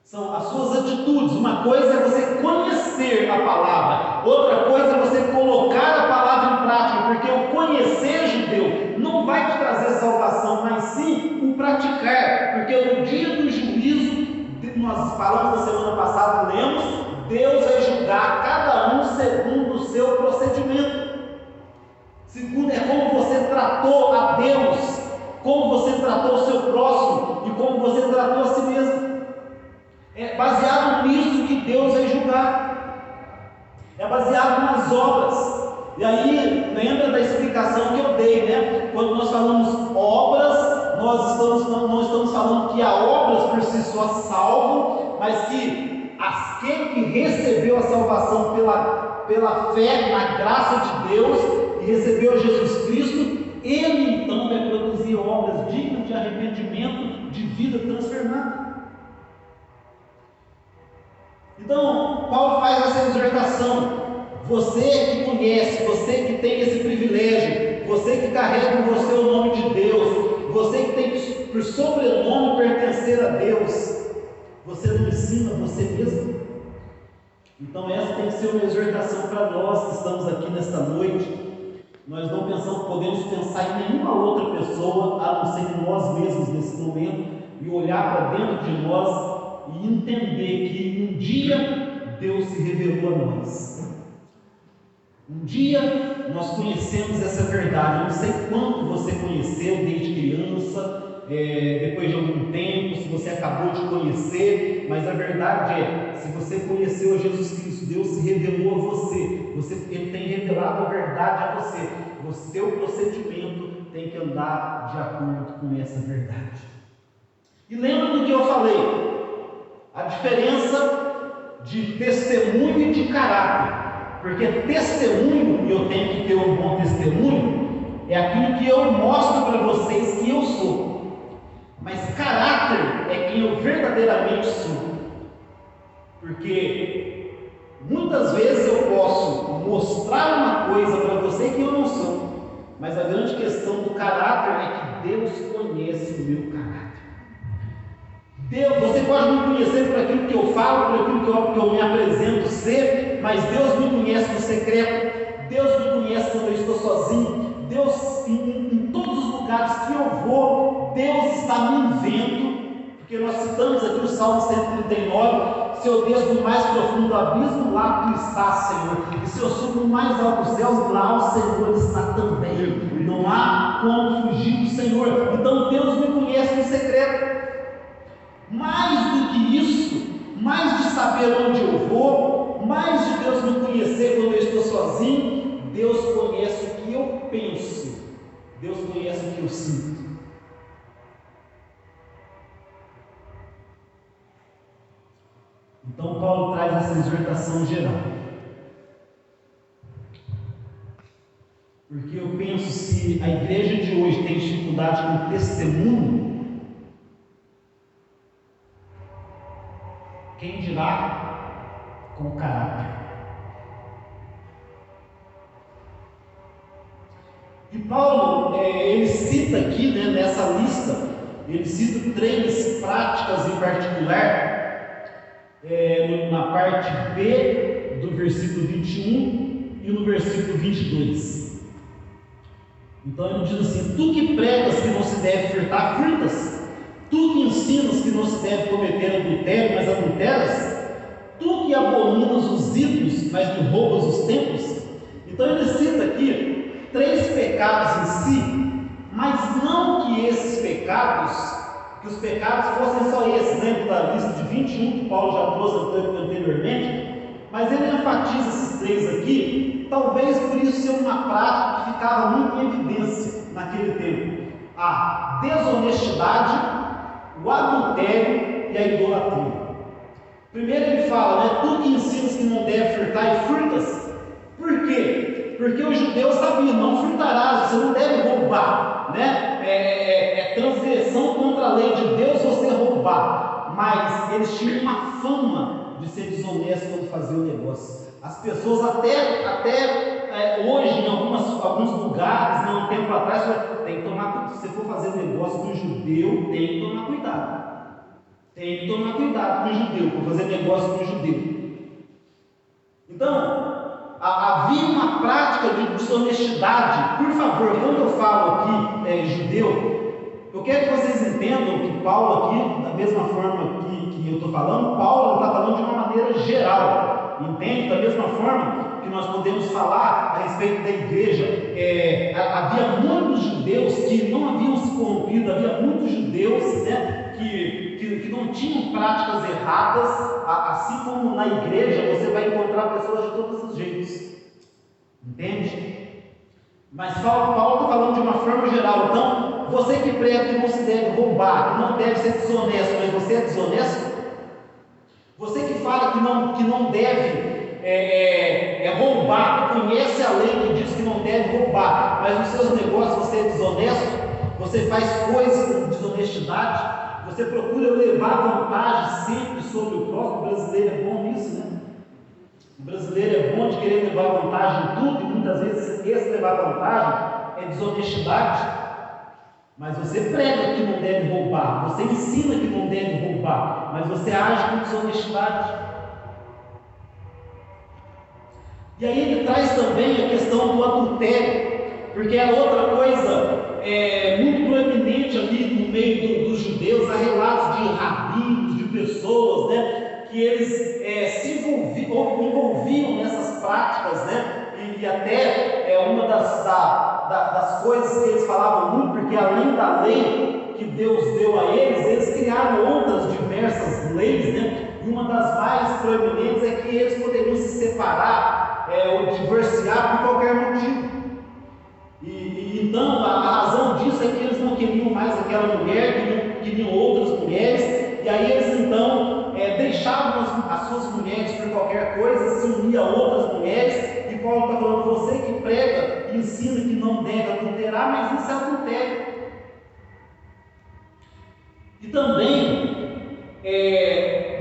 São as suas atitudes. Uma coisa é você conhecer a palavra, outra coisa é você colocar a palavra em prática, porque o conhecer, judeu, não vai te trazer salvação, mas sim o praticar, porque no dia do juízo, nós falamos na semana passada, lemos, Deus vai julgar cada um segundo o seu procedimento. Segundo é como você tratou a Deus, como você tratou o seu próximo e como você tratou a si mesmo. É baseado nisso que Deus vai julgar. É baseado nas obras. E aí, lembra da explicação que eu dei, né? Quando nós falamos obras, não estamos falando que há obras por si só salvam, mas que aquele que recebeu a salvação pela fé na graça de Deus e recebeu Jesus Cristo, ele então vai produzir obras dignas de arrependimento, de vida transformada. Então, Paulo faz essa exortação: você que conhece, você que tem esse privilégio, você que carrega em você o nome de Deus, você que tem por sobrenome pertencer a Deus, você não ensina você mesmo? Então essa tem que ser uma exortação para nós que estamos aqui nesta noite. Nós não podemos pensar em nenhuma outra pessoa a não ser em nós mesmos nesse momento, e olhar para dentro de nós e entender que um dia Deus se revelou a nós. Um dia nós conhecemos essa verdade. Eu não sei quanto você conheceu desde criança, depois de algum tempo, se você acabou de conhecer, mas a verdade é, se você conheceu Jesus Cristo, Deus se revelou a você, Ele tem revelado a verdade a você. O seu procedimento tem que andar de acordo com essa verdade. E lembra do que eu falei? A diferença de testemunho e de caráter. Porque testemunho, e eu tenho que ter um bom testemunho, é aquilo que eu mostro para vocês que eu sou. Mas verdadeiramente sou. Porque muitas vezes eu posso mostrar uma coisa para você que eu não sou, mas a grande questão do caráter é que Deus conhece o meu caráter. Você pode me conhecer por aquilo que eu falo, por aquilo que eu me apresento ser, mas Deus me conhece no secreto, Deus me conhece quando eu estou sozinho, Deus, em todos os lugares que eu vou, Deus está me vendo, porque nós citamos aqui o Salmo 139, se eu desço no mais profundo do abismo, lá tu estás, Senhor, e se eu subo no mais alto dos céus, lá o Senhor está também, não há como fugir do Senhor. Então Deus me conhece no secreto. Mais do que isso, mais de saber onde eu vou, mais de Deus me conhecer quando eu estou sozinho, Deus conhece o que eu penso, Deus conhece o que eu sinto. Então Paulo traz essa exortação geral, porque eu penso, se a igreja de hoje tem dificuldade com testemunho, quem dirá com o caráter? E Paulo, ele cita aqui, nessa lista, ele cita 3 práticas em particular, na parte B do versículo 21 e no versículo 22. Então ele diz assim: tu que pregas que não se deve furtar, furtas. Tu que ensinas que não se deve cometer adultério, mas adulteras. Tu que abominas os ídolos, mas me roubas os templos. Então ele cita aqui 3 pecados em si, mas não que esses pecados, que os pecados fossem só esses, dentro da lista de 21 que Paulo já trouxe anteriormente, mas ele enfatiza esses 3 aqui, talvez por isso ser uma prática que ficava muito em evidência naquele tempo: a desonestidade, o adultério e a idolatria. Primeiro ele fala, tu que ensinas que não deve furtar e furtas. Por quê? Porque os judeus sabiam, não furtarás, você não deve roubar, é transgressão contra a lei de Deus você roubar. Mas eles tinham uma fama de ser desonestos quando faziam o negócio. As pessoas até hoje, em alguns lugares, um tempo atrás, tem que tomar cuidado. Se você for fazer negócio com um judeu, tem que tomar cuidado. Tem que tomar cuidado com o judeu, para fazer negócio com o judeu. Então, havia uma prática de desonestidade. Por favor, quando eu falo aqui judeu, eu quero que vocês entendam que Paulo aqui, da mesma forma que eu estou falando, Paulo está falando de uma maneira geral, entende? Da mesma forma que nós podemos falar a respeito da igreja, havia muitos judeus que não haviam se corrompido, havia muitos judeus, que não tinham práticas erradas, assim como na igreja você vai encontrar pessoas de todos os jeitos, entende? Mas Paulo está falando de uma forma geral. Então, você que prega que não se deve roubar, que não deve ser desonesto, mas você é desonesto? Você que fala que não deve roubar, que conhece a lei que diz que não deve roubar, mas nos seus negócios você é desonesto, você faz coisas com desonestidade, você procura levar vantagem sempre sobre o próximo. O brasileiro é bom nisso, O brasileiro é bom de querer levar vantagem em tudo, e muitas vezes esse levar vantagem é desonestidade. Mas você prega que não deve roubar, você ensina que não deve roubar, mas você age com desonestidade. E aí ele traz também a questão do adultério, porque é outra coisa muito proeminente ali no meio dos judeus. Há relatos de rabinos, de pessoas, que eles se envolviam nessas práticas, e até uma das coisas que eles falavam muito, porque além da lei que Deus deu a eles criaram outras diversas leis, e uma das mais proeminentes é que eles poderiam se separar ou divorciar por qualquer motivo. Então a razão disso é que eles não queriam mais aquela mulher, queriam outras mulheres, e aí eles então deixavam as suas mulheres por qualquer coisa, se uniam a outras mulheres. E Paulo está falando: você que prega e ensina que não deve adulterar, mas isso é adultério. E também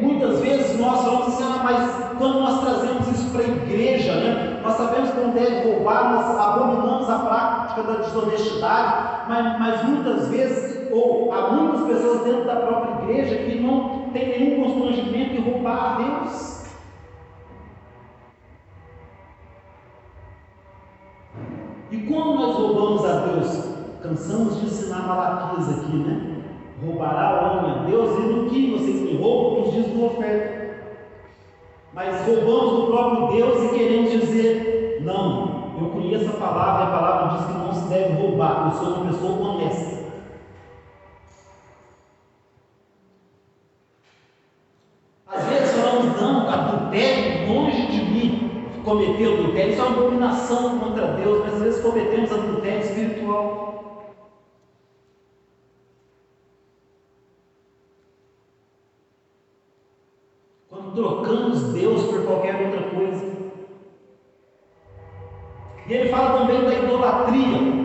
Muitas vezes nós vamos assim, mas quando nós trazemos isso para a igreja, né, nós sabemos que não deve roubar, nós abominamos a prática da desonestidade, mas muitas vezes, ou há muitas pessoas dentro da própria igreja que não tem nenhum constrangimento em roubar a Deus. E como nós roubamos a Deus? Cansamos de ensinar Malaquias aqui, né? Roubará o homem a Deus, e no que vocês me roubam, os dias do oferta. Mas roubamos do próprio Deus e queremos dizer, não, eu conheço a palavra, e a palavra diz que não se deve roubar, eu sou uma pessoa honesta. Às vezes falamos, não, adultério, longe de mim. Cometer adultério, isso é uma abominação contra Deus, mas às vezes cometemos adultério espiritual. Quando trocamos Deus por qualquer outra coisa. E ele fala também da idolatria.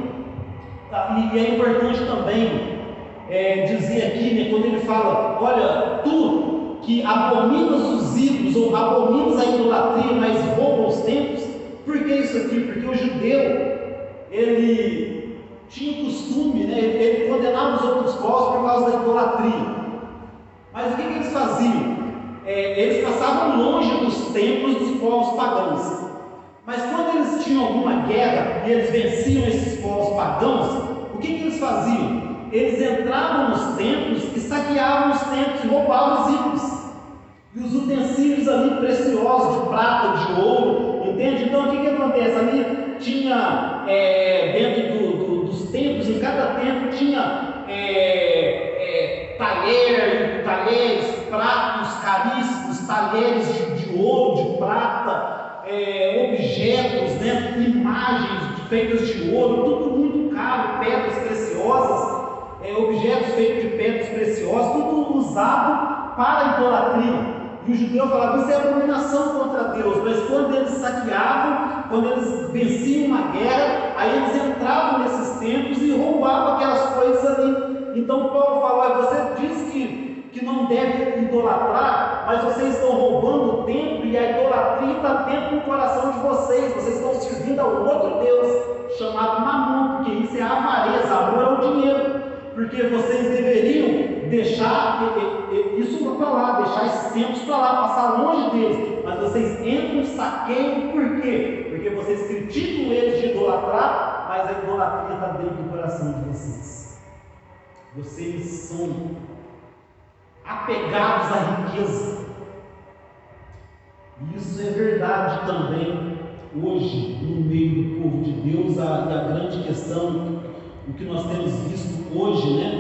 E é importante também dizer aqui, né, quando ele fala, olha, tu que abominas os ídolos, ou abominas a idolatria, mas rouba os templos. Por que isso aqui? Porque o judeu, ele tinha costume, né, ele condenava os outros povos por causa da idolatria. Mas o que eles faziam? Eles passavam longe dos templos dos povos pagãos. Mas quando eles tinham alguma guerra e eles venciam esses povos pagãos, o que eles faziam? Eles entravam nos templos e saqueavam os templos e roubavam os ídolos. E os utensílios ali preciosos, de prata, de ouro, entende? Então o que acontece? Ali tinha, dentro dos templos, em cada templo tinha talheres, pratos caríssimos, talheres de ouro, de prata, objetos, né, imagens feitas de ouro, tudo muito caro, pedras preciosas. Objetos feitos de pedras preciosas, tudo usado para a idolatria. E o judeu falava, isso é abominação contra Deus. Mas quando eles saqueavam, quando eles venciam uma guerra, aí eles entravam nesses templos e roubavam aquelas coisas ali. Então Paulo falou, você diz que não deve idolatrar, mas vocês estão roubando o templo e a idolatria está dentro do coração de vocês. Vocês estão servindo ao outro Deus, chamado Mamon, porque isso é a avareza, amor é o dinheiro. Porque vocês deveriam deixar isso para lá, deixar esses templos para lá, passar longe deles. Mas vocês entram e saqueiam, por quê? Porque vocês criticam eles de idolatrar, mas a idolatria está dentro do coração de vocês. Vocês são apegados à riqueza. E isso é verdade também hoje, no meio do povo de Deus. A grande questão, o que nós temos visto hoje, né,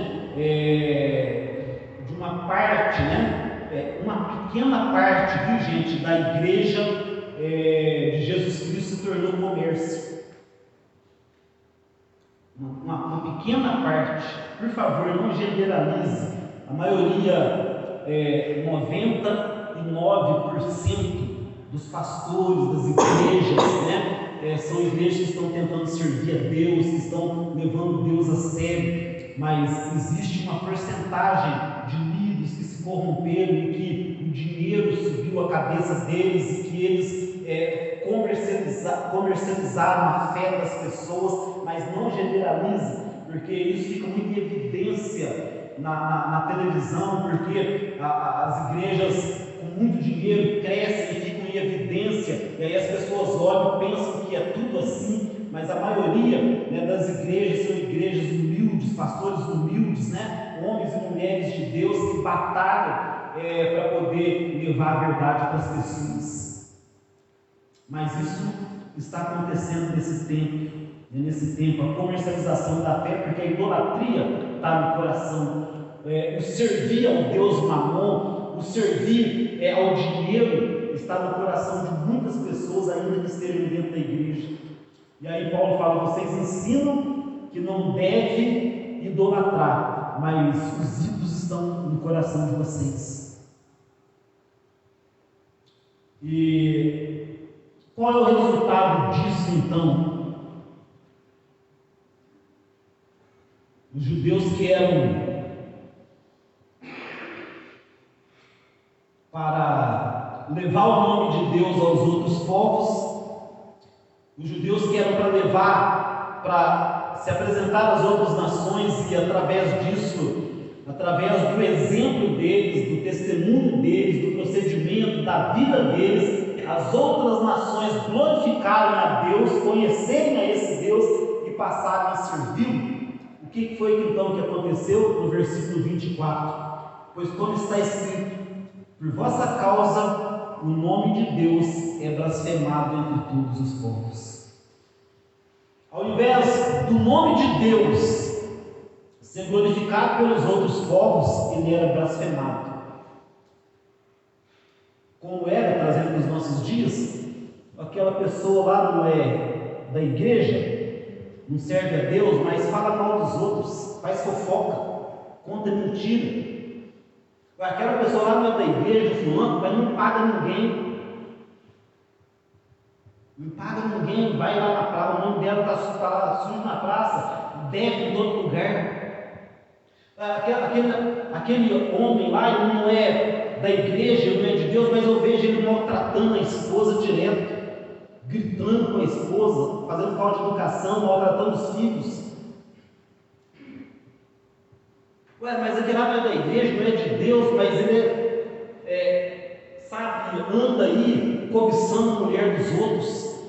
de uma parte, né, uma pequena parte, viu gente, da igreja de Jesus Cristo se tornou comércio. Uma pequena parte, por favor, não generalize. A maioria, 99% dos pastores das igrejas, né, são igrejas que estão tentando servir a Deus, que estão levando Deus a sério, mas existe uma porcentagem de líderes que se corromperam e que o dinheiro subiu a cabeça deles e que eles comercializaram a fé das pessoas. Mas não generalize, porque isso fica muito em evidência na televisão, porque as igrejas com muito dinheiro crescem e ficam em evidência, e aí as pessoas olham e pensam que é tudo assim, mas a maioria, né, das igrejas são igrejas humildes, pastores humildes, né, homens e mulheres de Deus que batalham para poder levar a verdade para as pessoas. Mas isso está acontecendo nesse tempo, a comercialização da fé, porque a idolatria está no coração. O servir ao Deus Mamon, o servir ao dinheiro, está no coração de muitas pessoas, ainda que estejam dentro da igreja. E aí Paulo fala, vocês ensinam que não deve idolatrar, mas os ídolos estão no coração de vocês. E qual é o resultado disso então? Os judeus que eram levar o nome de Deus aos outros povos. Os judeus que eram para levar, para se apresentar às outras nações, e através disso, através do exemplo deles, do testemunho deles, do procedimento, da vida deles, as outras nações glorificarem a Deus, conhecerem a esse Deus e passarem a servi-lo. O que foi então que aconteceu? No versículo 24: pois como está escrito, por vossa causa o nome de Deus é blasfemado entre todos os povos. Ao invés do nome de Deus ser glorificado pelos outros povos, ele era blasfemado. Como era, trazendo para os nossos dias, aquela pessoa lá não é da igreja, não serve a Deus, mas fala mal dos outros, faz fofoca, conta mentira. Aquela pessoa lá não é da igreja, fulano, mas não paga ninguém. Não paga ninguém, vai lá na praça, o nome dela está lá sujo na praça, deve em outro lugar. Aquele homem lá, ele não é da igreja, ele não é de Deus, mas eu vejo ele maltratando a esposa direto, gritando com a esposa, fazendo falta de educação, maltratando os filhos. Mas aquele lá não é da igreja, não é de Deus, mas ele anda aí cobiçando a mulher dos outros,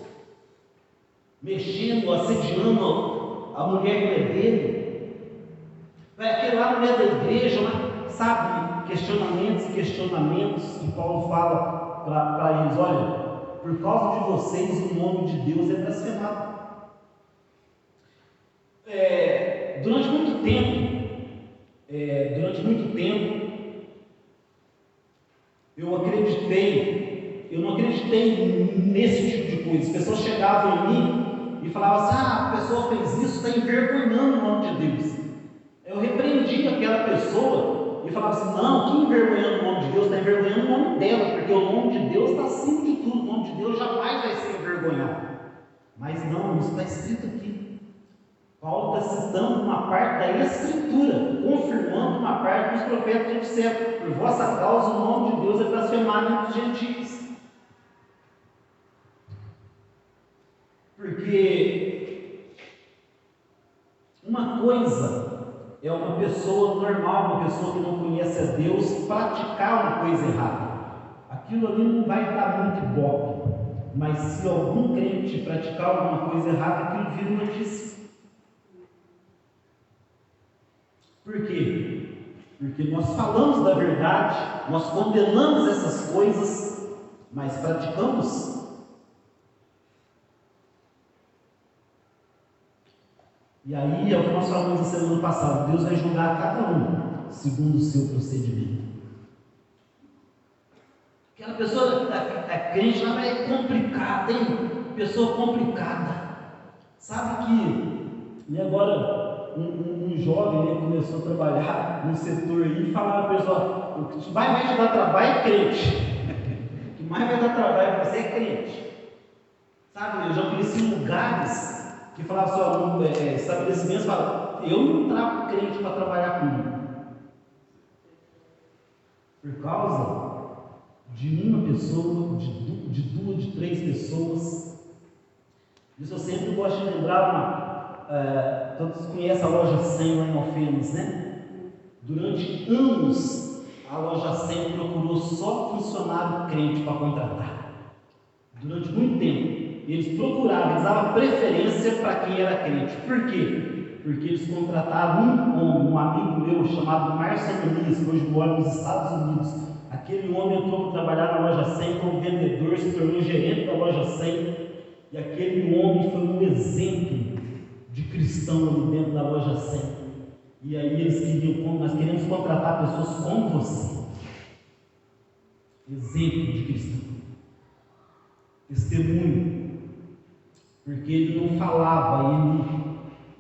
mexendo, assediando a mulher que é dele. Aquele lá não é da igreja, mas sabe, questionamentos, e Paulo fala para eles: olha, por causa de vocês o nome de Deus é blasfemado. Durante muito tempo, eu não acreditei nesse tipo de coisa. As pessoas chegavam em mim e falavam assim: a pessoa fez isso, está envergonhando o nome de Deus. Eu repreendia aquela pessoa e falava assim: não, que envergonhando o nome de Deus, está envergonhando o nome dela, porque o nome de Deus está acima de tudo, o nome de Deus jamais vai ser envergonhado. Mas não, isso está escrito aqui. Paulo está citando uma parte da Escritura, confirmando uma parte dos profetas que disseram: por vossa causa o nome de Deus é blasfemado entre os gentios. Porque uma coisa é uma pessoa normal, uma pessoa que não conhece a Deus, praticar uma coisa errada. Aquilo ali não vai dar muito ibope, mas se algum crente praticar alguma coisa errada, aquilo vira notícia. Por quê? Porque nós falamos da verdade, nós condenamos essas coisas, mas praticamos. E aí é o que nós falamos na semana passada: Deus vai julgar cada um segundo o seu procedimento. Aquela pessoa crente lá é complicada, hein? Pessoa complicada. Sabe que, e agora um jovem começou a trabalhar no setor aí e falava: pessoal, o que mais vai te dar trabalho é crente. O que mais vai dar trabalho para você é crente. Sabe, eu já conheci lugares que falavam assim: estabelecimentos falam: eu não trago crente para trabalhar comigo. Por causa de uma pessoa, de duas, de três pessoas. Isso eu sempre gosto de lembrar todos conhecem a loja 100 lá em Alfenas, né? Durante anos, a loja 100 procurou só funcionário crente para contratar. Durante muito tempo, eles procuravam, eles davam preferência para quem era crente. Por quê? Porque eles contrataram um amigo meu chamado Márcio Muniz, que hoje mora nos Estados Unidos. Aquele homem entrou para trabalhar na loja 100 como vendedor, se tornou gerente da loja 100. E aquele homem foi um exemplo de cristão ali dentro da loja 100. E aí eles queriam: nós queremos contratar pessoas como você. Exemplo de cristão. Testemunho. Porque ele não falava,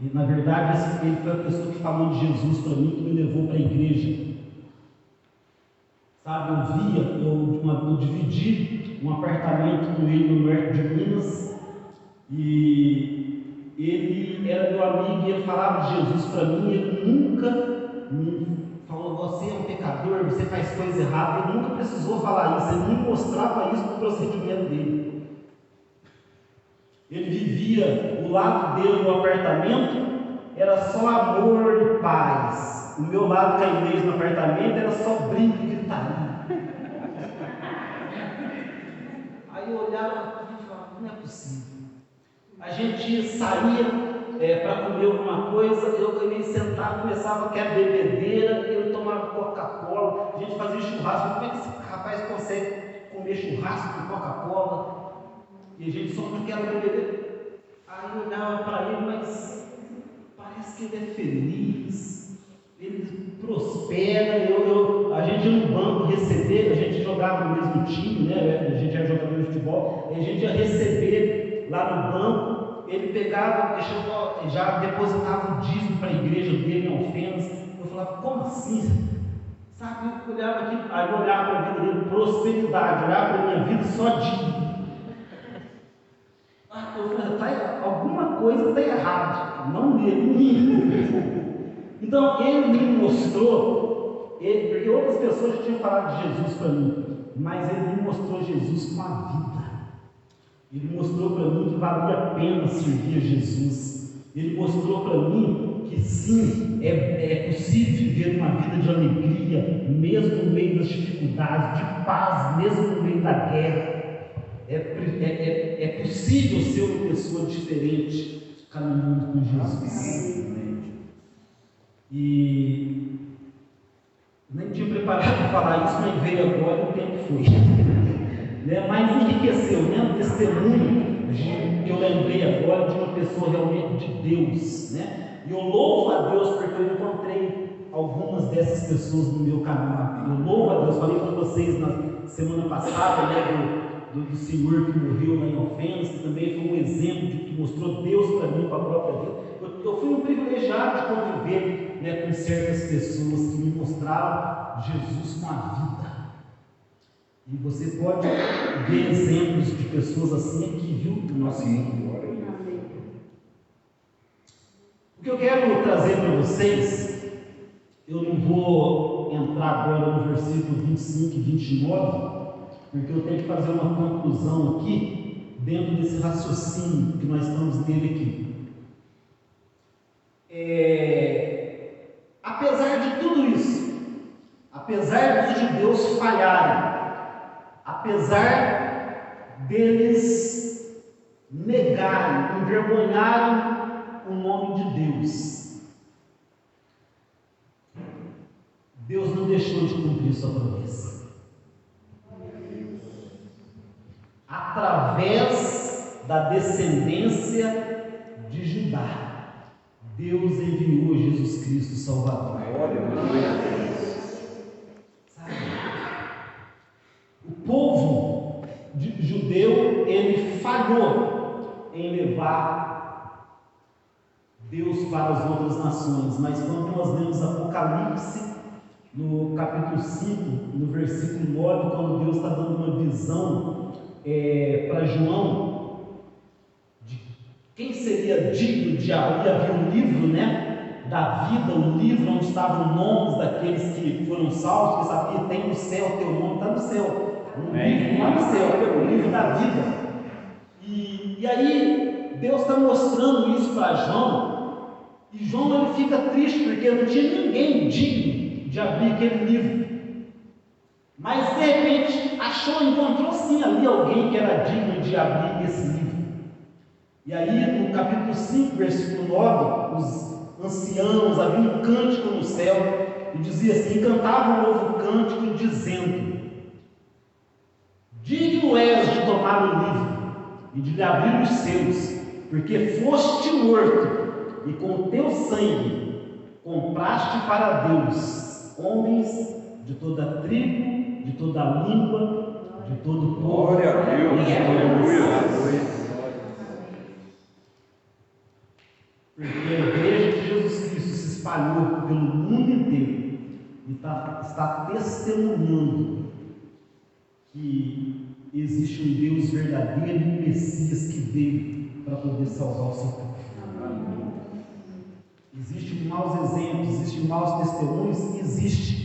e na verdade ele foi a pessoa que falou de Jesus para mim, que me levou para a igreja. Sabe, eu dividi um apartamento com ele no norte de Minas, e ele era meu amigo e ele falava de Jesus para mim. Ele nunca me falou: você é um pecador, você faz coisa errada, ele nunca precisou falar isso, ele nem mostrava isso no procedimento dele. Ele vivia, o lado dele no apartamento era só amor e paz. O meu lado cainês no apartamento era só brinco e gritaria. Aí eu olhava e falava, não é possível. A gente saía para comer alguma coisa, eu ia sentar, começava aquela bebedeira, eu tomava Coca-Cola, a gente fazia churrasco. Como é que esse rapaz consegue comer churrasco com Coca-Cola? E a gente só naquela bebedeira. Aí eu olhava para ele, mas parece que ele é feliz, ele prospera. A gente ia no banco receber, a gente jogava no mesmo time, né? A gente era jogador de futebol, e a gente ia receber lá no banco. Ele pegava, já depositava o dízimo para a igreja dele em Alfenas. Eu falava, como assim? Sabe, eu olhava aqui, aí eu olhava para a vida dele, prosperidade, olhava para a minha vida, só dízimo. Eu falei, alguma coisa está errada, não nele, em mim. Então, ele me mostrou, porque outras pessoas já tinham falado de Jesus para mim, mas ele me mostrou Jesus com a vida. Ele mostrou para mim que valia a pena servir a Jesus. Ele mostrou para mim que sim, é possível viver uma vida de alegria, mesmo no meio das dificuldades, de paz, mesmo no meio da guerra. É possível ser uma pessoa diferente caminhando com Jesus. E nem tinha preparado para falar isso, mas veio agora e o tempo foi. Mas enriqueceu, né? Um testemunho que eu lembrei agora de uma pessoa realmente de Deus, né? E eu louvo a Deus porque eu encontrei algumas dessas pessoas no meu caminho. Eu louvo a Deus, falei para vocês na semana passada, né? Do senhor que morreu lá em Alfenas, que também foi um exemplo que mostrou Deus para mim, para a própria vida. Eu fui um privilegiado de conviver, né, com certas pessoas que me mostraram Jesus com a vida. E você pode ver exemplos de pessoas assim aqui, viu? Do nosso mundo. O que eu quero trazer para vocês, eu não vou entrar agora no versículo 25 e 29, porque eu tenho que fazer uma conclusão aqui, dentro desse raciocínio que nós estamos nele aqui. Apesar de tudo isso, apesar dos judeus falharem, apesar deles negarem, envergonharem o nome de Deus, Deus não deixou de cumprir sua promessa. Através da descendência de Judá, Deus enviou Jesus Cristo Salvador. Sabe? O povo judeu, ele falhou em levar Deus para as outras nações, mas quando nós lemos Apocalipse, no capítulo 5, no versículo 9, quando Deus está dando uma visão para João de quem seria digno de abrir, havia um livro, né, da vida, um livro onde estavam nomes daqueles que foram salvos, que sabia, tem no céu, teu nome está no céu, um livro lá no céu, o livro da vida. E aí Deus está mostrando isso para João, e João ele fica triste porque não tinha ninguém digno de abrir aquele livro. Mas de repente encontrou sim ali alguém que era digno de abrir esse livro. E aí no capítulo 5, versículo 9, os anciãos, havia um cântico no céu, e dizia assim, cantava um novo cântico dizendo, digno és de tomar o livro e de lhe abrir os seus, porque foste morto, e com o teu sangue compraste para Deus homens de toda a tribo, de toda a língua, de todo o povo. Glória a Deus, aleluia. Porque a igreja de Jesus Cristo se espalhou pelo mundo inteiro e está testemunhando que existe um Deus verdadeiro e um Messias que veio para poder salvar o seu povo. Existem maus exemplos, existem maus testemunhos, existe.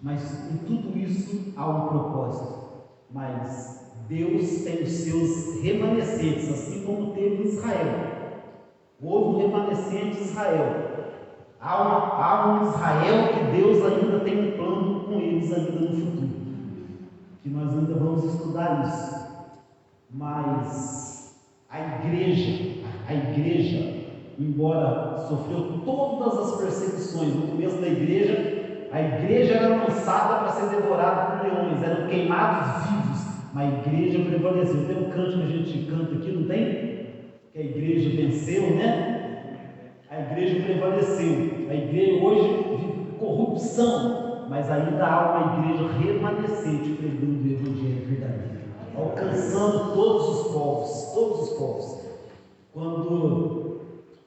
Mas em tudo isso há um propósito. Mas Deus tem os seus remanescentes, assim como teve em Israel. Houve um remanescente de Israel. Há um Israel que Deus ainda tem um plano com eles ainda no futuro. Que nós ainda vamos estudar isso. Mas a igreja, embora sofreu todas as perseguições no começo da igreja, a igreja era lançada para ser devorada por leões, eram queimados vivos, mas a igreja prevaleceu. Tem um canto que a gente canta aqui, não tem? Que a igreja venceu, né? A igreja prevaleceu. A igreja hoje vive corrupção, mas ainda há uma igreja remanescente pregando o evangelho verdadeiro, alcançando todos os povos.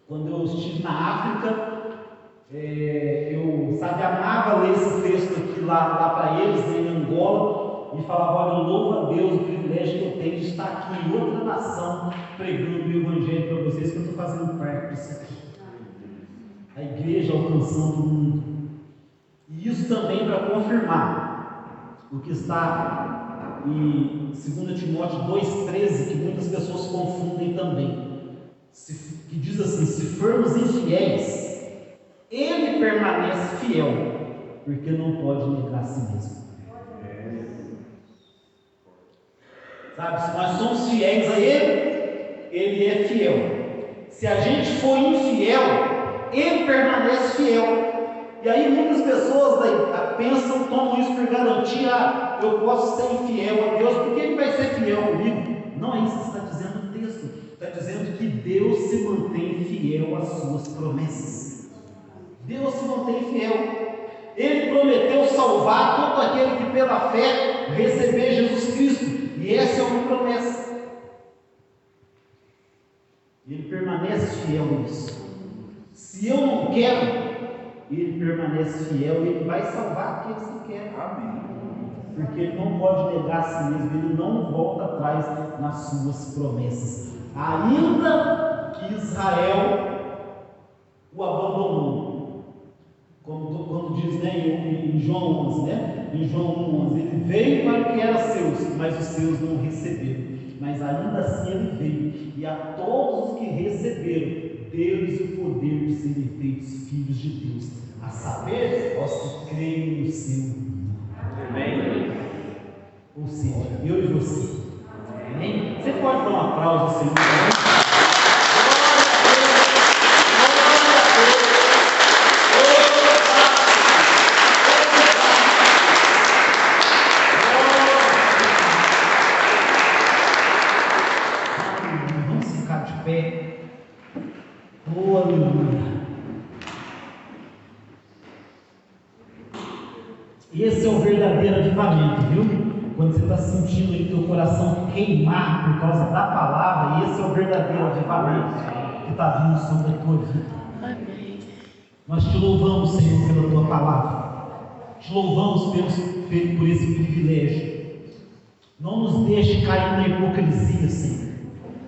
Quando eu estive na África, eu amava ler esse texto aqui lá para eles, em Angola, e falava: olha, eu louvo a Deus o privilégio que eu tenho de estar aqui em outra nação pregando o evangelho para vocês, que eu estou fazendo parte disso aqui. A igreja alcançando o mundo. E isso também para confirmar o que está em 2 Timóteo 2,13, que muitas pessoas confundem também, que diz assim: se formos infiéis, ele permanece fiel, porque não pode negar a si mesmo. Sabe, se nós somos fiéis a ele é fiel. Se a gente for infiel, ele permanece fiel. E aí muitas pessoas pensam, tomam isso por garantia: eu posso ser infiel a Deus, porque ele vai ser fiel comigo. Não é isso que está dizendo o texto. Está dizendo que Deus se mantém fiel às suas promessas. Deus se mantém fiel. Ele prometeu salvar todo aquele que pela fé receber Jesus Cristo, e essa é uma promessa. Ele permanece fiel nisso. Se eu não quero, ele permanece fiel, ele vai salvar aqueles que querem. Amém. Porque ele não pode negar a si mesmo, ele não volta atrás nas suas promessas. Ainda que Israel o abandonou, quando diz, né, em João 11, né? Em João 11, ele veio para o que era seus, mas os seus não receberam. Mas ainda assim ele veio, e a todos os que receberam, deu-lhes o poder de serem feitos filhos de Deus, a saber, aos que creem no seu nome. Amém. Ou seja, eu e você. Amém? Você pode dar um aplauso ao Senhor? Vamos ficar de pé. Oh, aleluia. Esse é o verdadeiro avivamento, viu? Quando você está sentindo aí teu coração queimar por causa da palavra, esse é o verdadeiro avivamento que está vindo sobre a tua vida. Amém. Nós te louvamos, Senhor, pela tua palavra. Te louvamos por esse privilégio. Não nos deixe cair na hipocrisia, Senhor.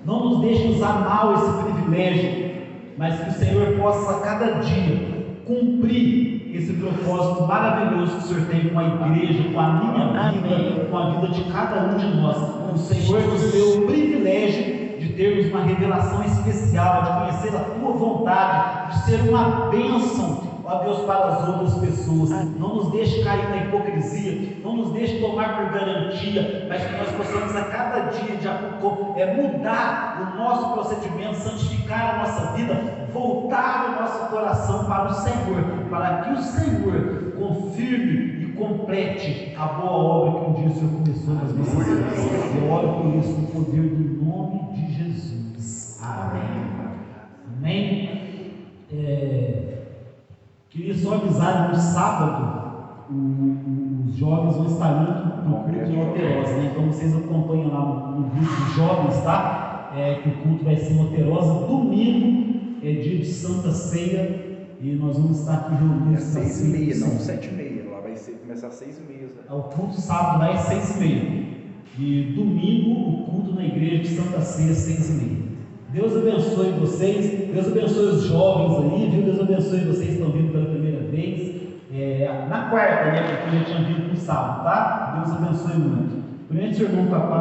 Não nos deixe usar mal esse privilégio, mas que o Senhor possa a cada dia cumprir esse propósito maravilhoso que o Senhor tem com a igreja, com a minha vida, com a vida de cada um de nós. O Senhor nos deu o privilégio de termos uma revelação especial, de conhecer a tua vontade, de ser uma bênção, ó Deus, para as outras pessoas. Não nos deixe cair na hipocrisia, não nos deixe tomar por garantia, mas que nós possamos a cada dia mudar o nosso procedimento, santificar a nossa vida, voltar o nosso coração para o Senhor, para que o Senhor confirme e complete a boa obra que um dia o Senhor começou nas nossas vidas. Eu oro por isso no poder do nome de Jesus. Amém. Amém. Queria só avisar, no sábado os jovens vão estar indo no culto em Alterosa, né? Então vocês acompanham lá no grupo de jovens, tá? Que o culto vai ser em Alterosa. Domingo é dia de Santa Ceia e nós vamos estar aqui reunidos. É 6h30, não 7h30. Lá vai começar às 6h30. O culto sábado lá é 6h30. E domingo o culto na igreja de Santa Ceia, 6h30. Deus abençoe vocês, Deus abençoe os jovens aí, viu? Deus abençoe vocês que estão vindo pela primeira vez. na quarta, né? Porque eu já tinha vindo no sábado, tá? Deus abençoe muito. Primeiro, seu irmão, papai.